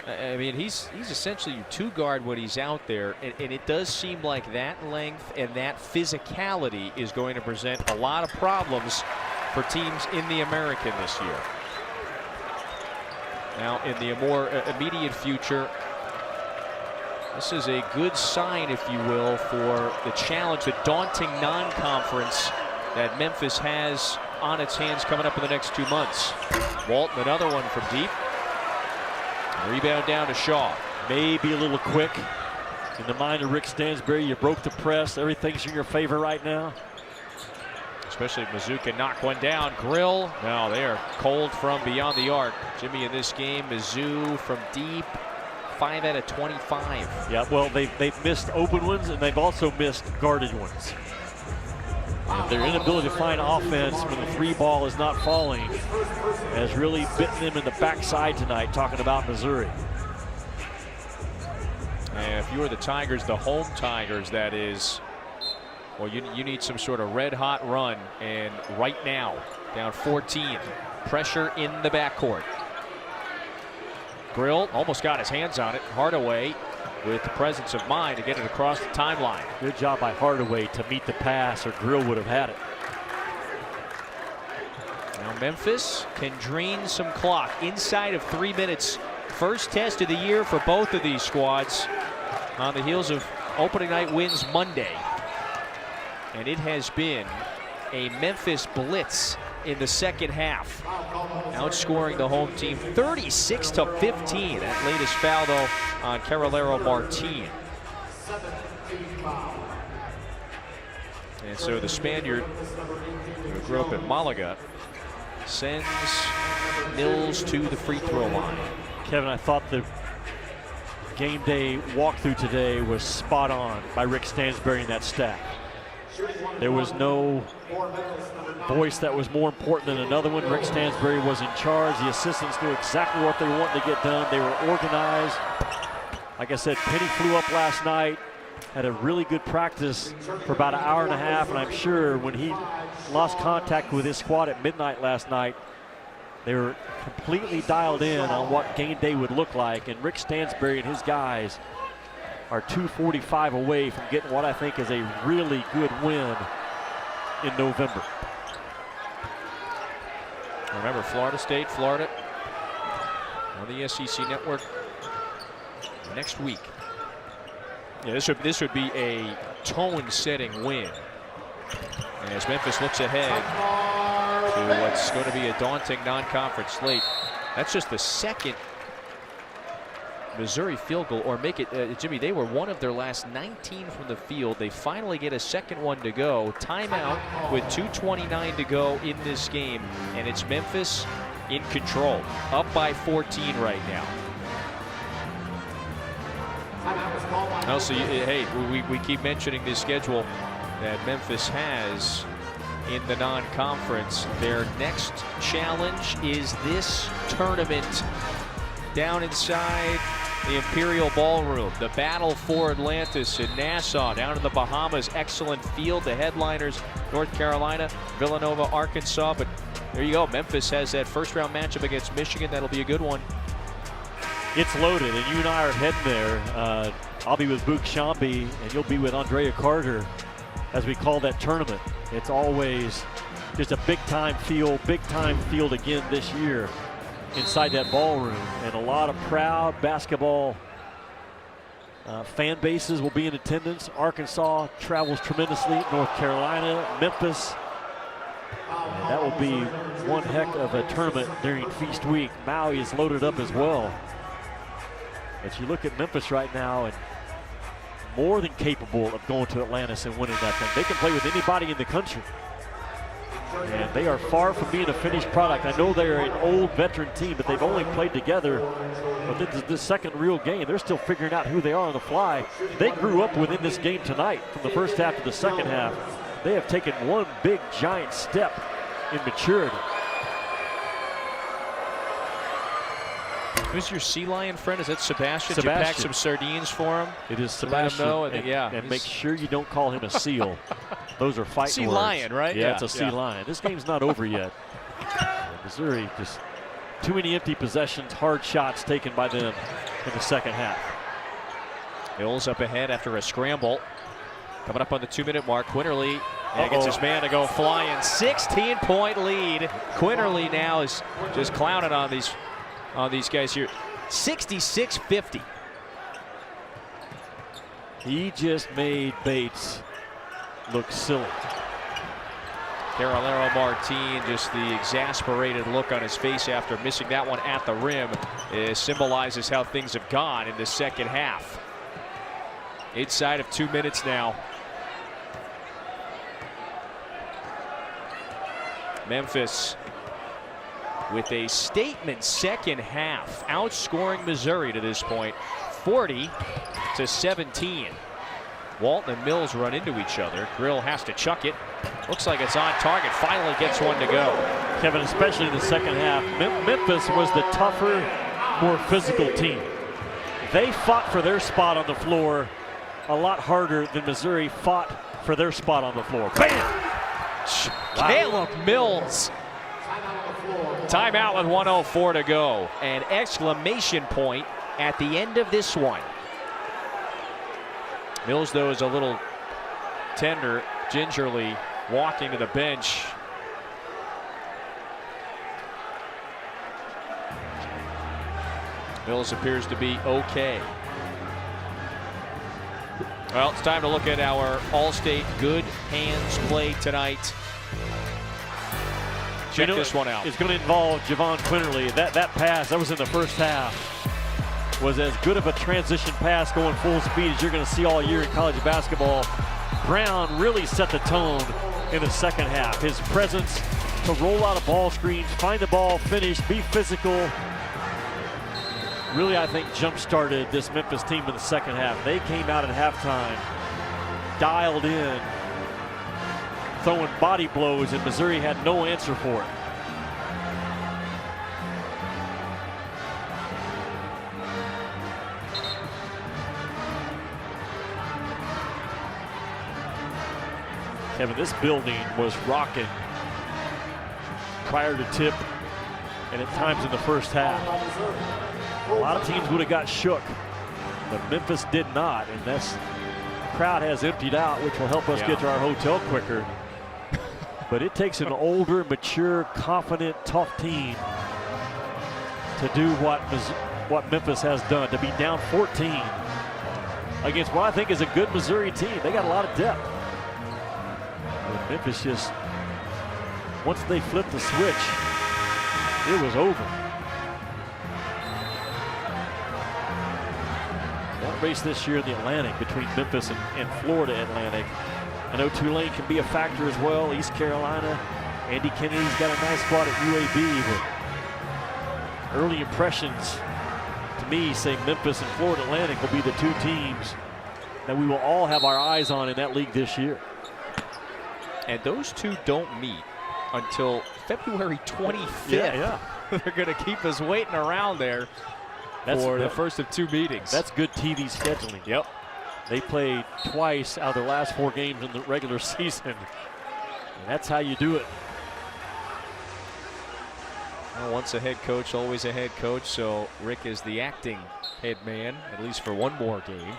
I mean, he's essentially your 2-guard when he's out there, and it does seem like that length and that physicality is going to present a lot of problems for teams in the American this year. Now, in the more immediate future, this is a good sign, if you will, for the challenge, the daunting non-conference that Memphis has on its hands coming up in the next 2 months. Walton, another one from deep. Rebound down to Shaw. Maybe a little quick. In the mind of Rick Stansbury, you broke the press. Everything's in your favor right now. Especially if Mizzou can knock one down. Grill. No, they are cold from beyond the arc. Jimmy, in this game, Mizzou from deep, 5 out of 25. Yeah, well, they've missed open ones, and they've also missed guarded ones. And their inability to find offense when the 3 ball is not falling has really bitten them in the backside tonight, talking about Missouri. And if you are the Tigers, the home Tigers, that is, well, you need some sort of red-hot run. And right now, down 14. Pressure in the backcourt. Grill almost got his hands on it. Hardaway with the presence of mind to get it across the timeline. Good job by Hardaway to meet the pass, or Grill would have had it. Now Memphis can drain some clock inside of 3 minutes. First test of the year for both of these squads on the heels of opening night wins Monday. And it has been a Memphis blitz in the second half, outscoring the home team 36-15. That latest foul, though, on Carolero Martin. And so the Spaniard, who grew up in Malaga, sends Mills to the free throw line. Kevin, I thought the game day walkthrough today was spot on by Rick Stansbury and that staff. There was no voice that was more important than another one. Rick Stansbury was in charge. The assistants knew exactly what they wanted to get done. They were organized. Like I said, Penny flew up last night, had a really good practice for about an hour and a half, and I'm sure when he lost contact with his squad at midnight last night, they were completely dialed in on what game day would look like, and Rick Stansbury and his guys are 2:45 away from getting what I think is a really good win in November. Remember, Florida State, Florida on the SEC network next week. Yeah, this would be a tone-setting win as Memphis looks ahead to what's going to be a daunting non-conference slate. That's just the second Missouri field goal, or make it, Jimmy, they were one of their last 19 from the field. They finally get a second one to go. Timeout with 2:29 to go in this game, and it's Memphis in control, up by 14 right now. Also, hey, we keep mentioning this schedule that Memphis has in the non-conference. Their next challenge is this tournament down inside the Imperial Ballroom, the Battle for Atlantis in Nassau, down in the Bahamas. Excellent field. The headliners, North Carolina, Villanova, Arkansas. But there you go. Memphis has that first-round matchup against Michigan. That'll be a good one. It's loaded, and you and I are heading there. I'll be with Book Shambi, and you'll be with Andrea Carter as we call that tournament. It's always just a big-time field again this year inside that ballroom, and a lot of proud basketball fan bases will be in attendance. Arkansas travels tremendously, North Carolina, Memphis. And that will be one heck of a tournament during Feast Week. Maui is loaded up as well. But you look at Memphis right now, and more than capable of going to Atlantis and winning that thing. They can play with anybody in the country. And they are far from being a finished product. I know they're an old veteran team, but they've only played together within this second real game. They're still figuring out who they are on the fly. They grew up within this game tonight from the first half to the second half. They have taken one big giant step in maturity. Who's your sea lion friend? Is that Sebastian? Sebastian. Did you pack some sardines for him? It is To let him Sebastian. know, And make sure you don't call him a seal. Those are fighting Sea words. lion, right? Yeah, Yeah, it's a sea yeah. lion. This game's not over yet. Missouri, just too many empty possessions, hard shots taken by them in the second half. Mills up ahead after a scramble. Coming up on the 2-minute mark, Quinterly gets his man to go flying. 16-point lead. Quinterly now is just clowning on these guys here. 66-50. He just made Bates look silly. Carolero Martin, just the exasperated look on his face after missing that one at the rim. It symbolizes how things have gone in the second half. Inside of 2 minutes now. Memphis with a statement second half, outscoring Missouri to this point, 40-17. Walton and Mills run into each other. Grill has to chuck it. Looks like it's on target. Finally gets one to go. Kevin, especially in the second half, Memphis was the tougher, more physical team. They fought for their spot on the floor a lot harder than Missouri fought for their spot on the floor. Bam! Caleb Mills. Timeout with 1:04 to go. An exclamation point at the end of this one. Mills, though, is a little tender, gingerly walking to the bench. Mills appears to be okay. Well, it's time to look at our All-State good hands play tonight. Check this one out. It's going to involve Javon Quinterly. That pass, that was in the first half, was as good of a transition pass going full speed as you're going to see all year in college basketball. Brown really set the tone in the second half. His presence to roll out of ball screens, find the ball, finish, be physical. Really, I think, jump-started this Memphis team in the second half. They came out at halftime, dialed in, throwing body blows, and Missouri had no answer for it. Kevin, this building was rocking prior to tip and at times in the first half. A lot of teams would have got shook, but Memphis did not, and the crowd has emptied out, which will help us get to our hotel quicker. But it takes an older, mature, confident, tough team to do what Memphis has done, to be down 14 against what I think is a good Missouri team. They got a lot of depth. But Memphis just, once they flipped the switch, it was over. That race this year in the Atlantic between Memphis and Florida Atlantic. I know Tulane can be a factor as well. East Carolina, Andy Kennedy's got a nice squad at UAB, but early impressions to me say Memphis and Florida Atlantic will be the two teams that we will all have our eyes on in that league this year. And those two don't meet until February 25th. Yeah. They're going to keep us waiting around there for the first of two meetings. That's good TV scheduling. Yep. They played twice out of their last 4 games in the regular season. And that's how you do it. Well, once a head coach, always a head coach. So Rick is the acting head man, at least for one more game.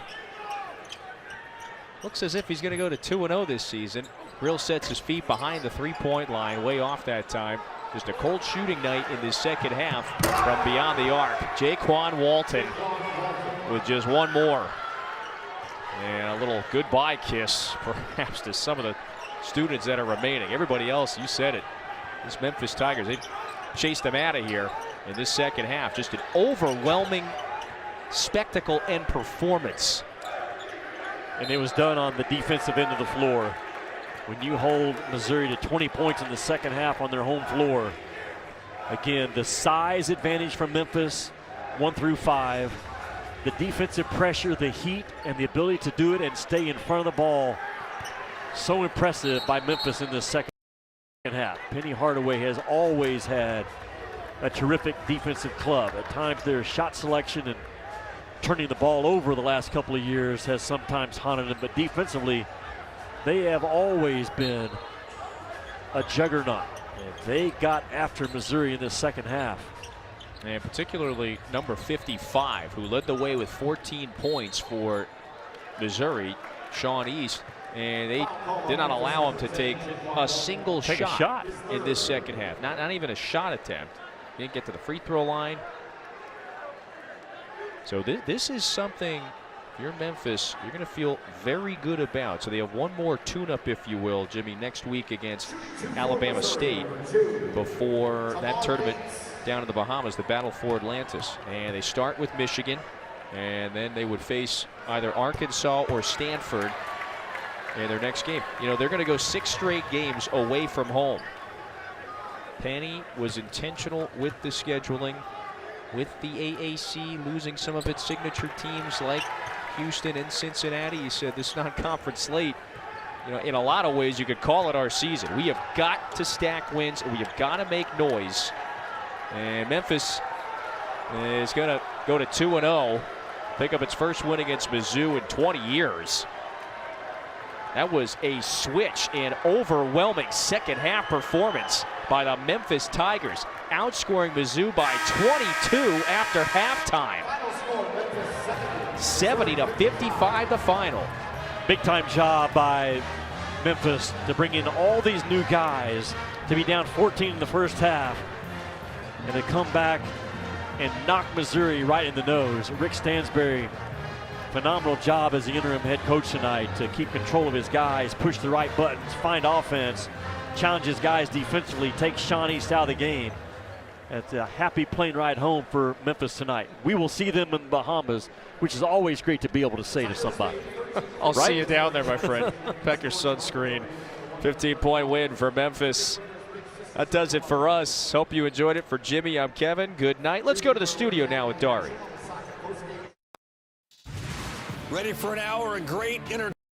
Looks as if he's going to go to 2-0 this season. Brill sets his feet behind the three-point line, way off that time. Just a cold shooting night in this second half from beyond the arc. Jaquan Walton with just one more. And a little goodbye kiss, perhaps, to some of the students that are remaining. Everybody else, you said it. This Memphis Tigers, they chased them out of here in this second half. Just an overwhelming spectacle and performance. And it was done on the defensive end of the floor. When you hold Missouri to 20 points in the second half on their home floor, again, the size advantage from Memphis, 1 through 5, the defensive pressure, the heat, and the ability to do it and stay in front of the ball, so impressive by Memphis in this second half. Penny Hardaway has always had a terrific defensive club. At times their shot selection and turning the ball over the last couple of years has sometimes haunted them, but defensively, they have always been a juggernaut. And they got after Missouri in the second half. And particularly number 55, who led the way with 14 points for Missouri, Sean East. And they did not allow him to take a single shot in this second half. Not even a shot attempt. He didn't get to the free throw line. So this is something, if you're Memphis, you're going to feel very good about. So they have one more tune-up, if you will, Jimmy, next week against Alabama State before that tournament down in the Bahamas, the battle for Atlantis. And they start with Michigan, and then they would face either Arkansas or Stanford in their next game. You know, they're going to go 6 straight games away from home. Penny was intentional with the scheduling, with the AAC losing some of its signature teams like Houston and Cincinnati. He said this non-conference slate, you know, in a lot of ways you could call it our season. We have got to stack wins, and we have got to make noise. And Memphis is going to go to 2-0, pick up its first win against Mizzou in 20 years. That was a switch and overwhelming second half performance by the Memphis Tigers, outscoring Mizzou by 22 after halftime. 70-55 the final. Big time job by Memphis to bring in all these new guys, to be down 14 in the first half and to come back and knock Missouri right in the nose. Rick Stansbury, phenomenal job as the interim head coach tonight to keep control of his guys, push the right buttons, find offense, challenge his guys defensively, take Sean East out of the game. It's a happy plane ride home for Memphis tonight. We will see them in the Bahamas, which is always great to be able to say to somebody. I'll Right? see you down there, my friend. Pack your sunscreen. 15-point win for Memphis. That does it for us. Hope you enjoyed it. For Jimmy, I'm Kevin. Good night. Let's go to the studio now with Dari. Ready for an hour of great entertainment.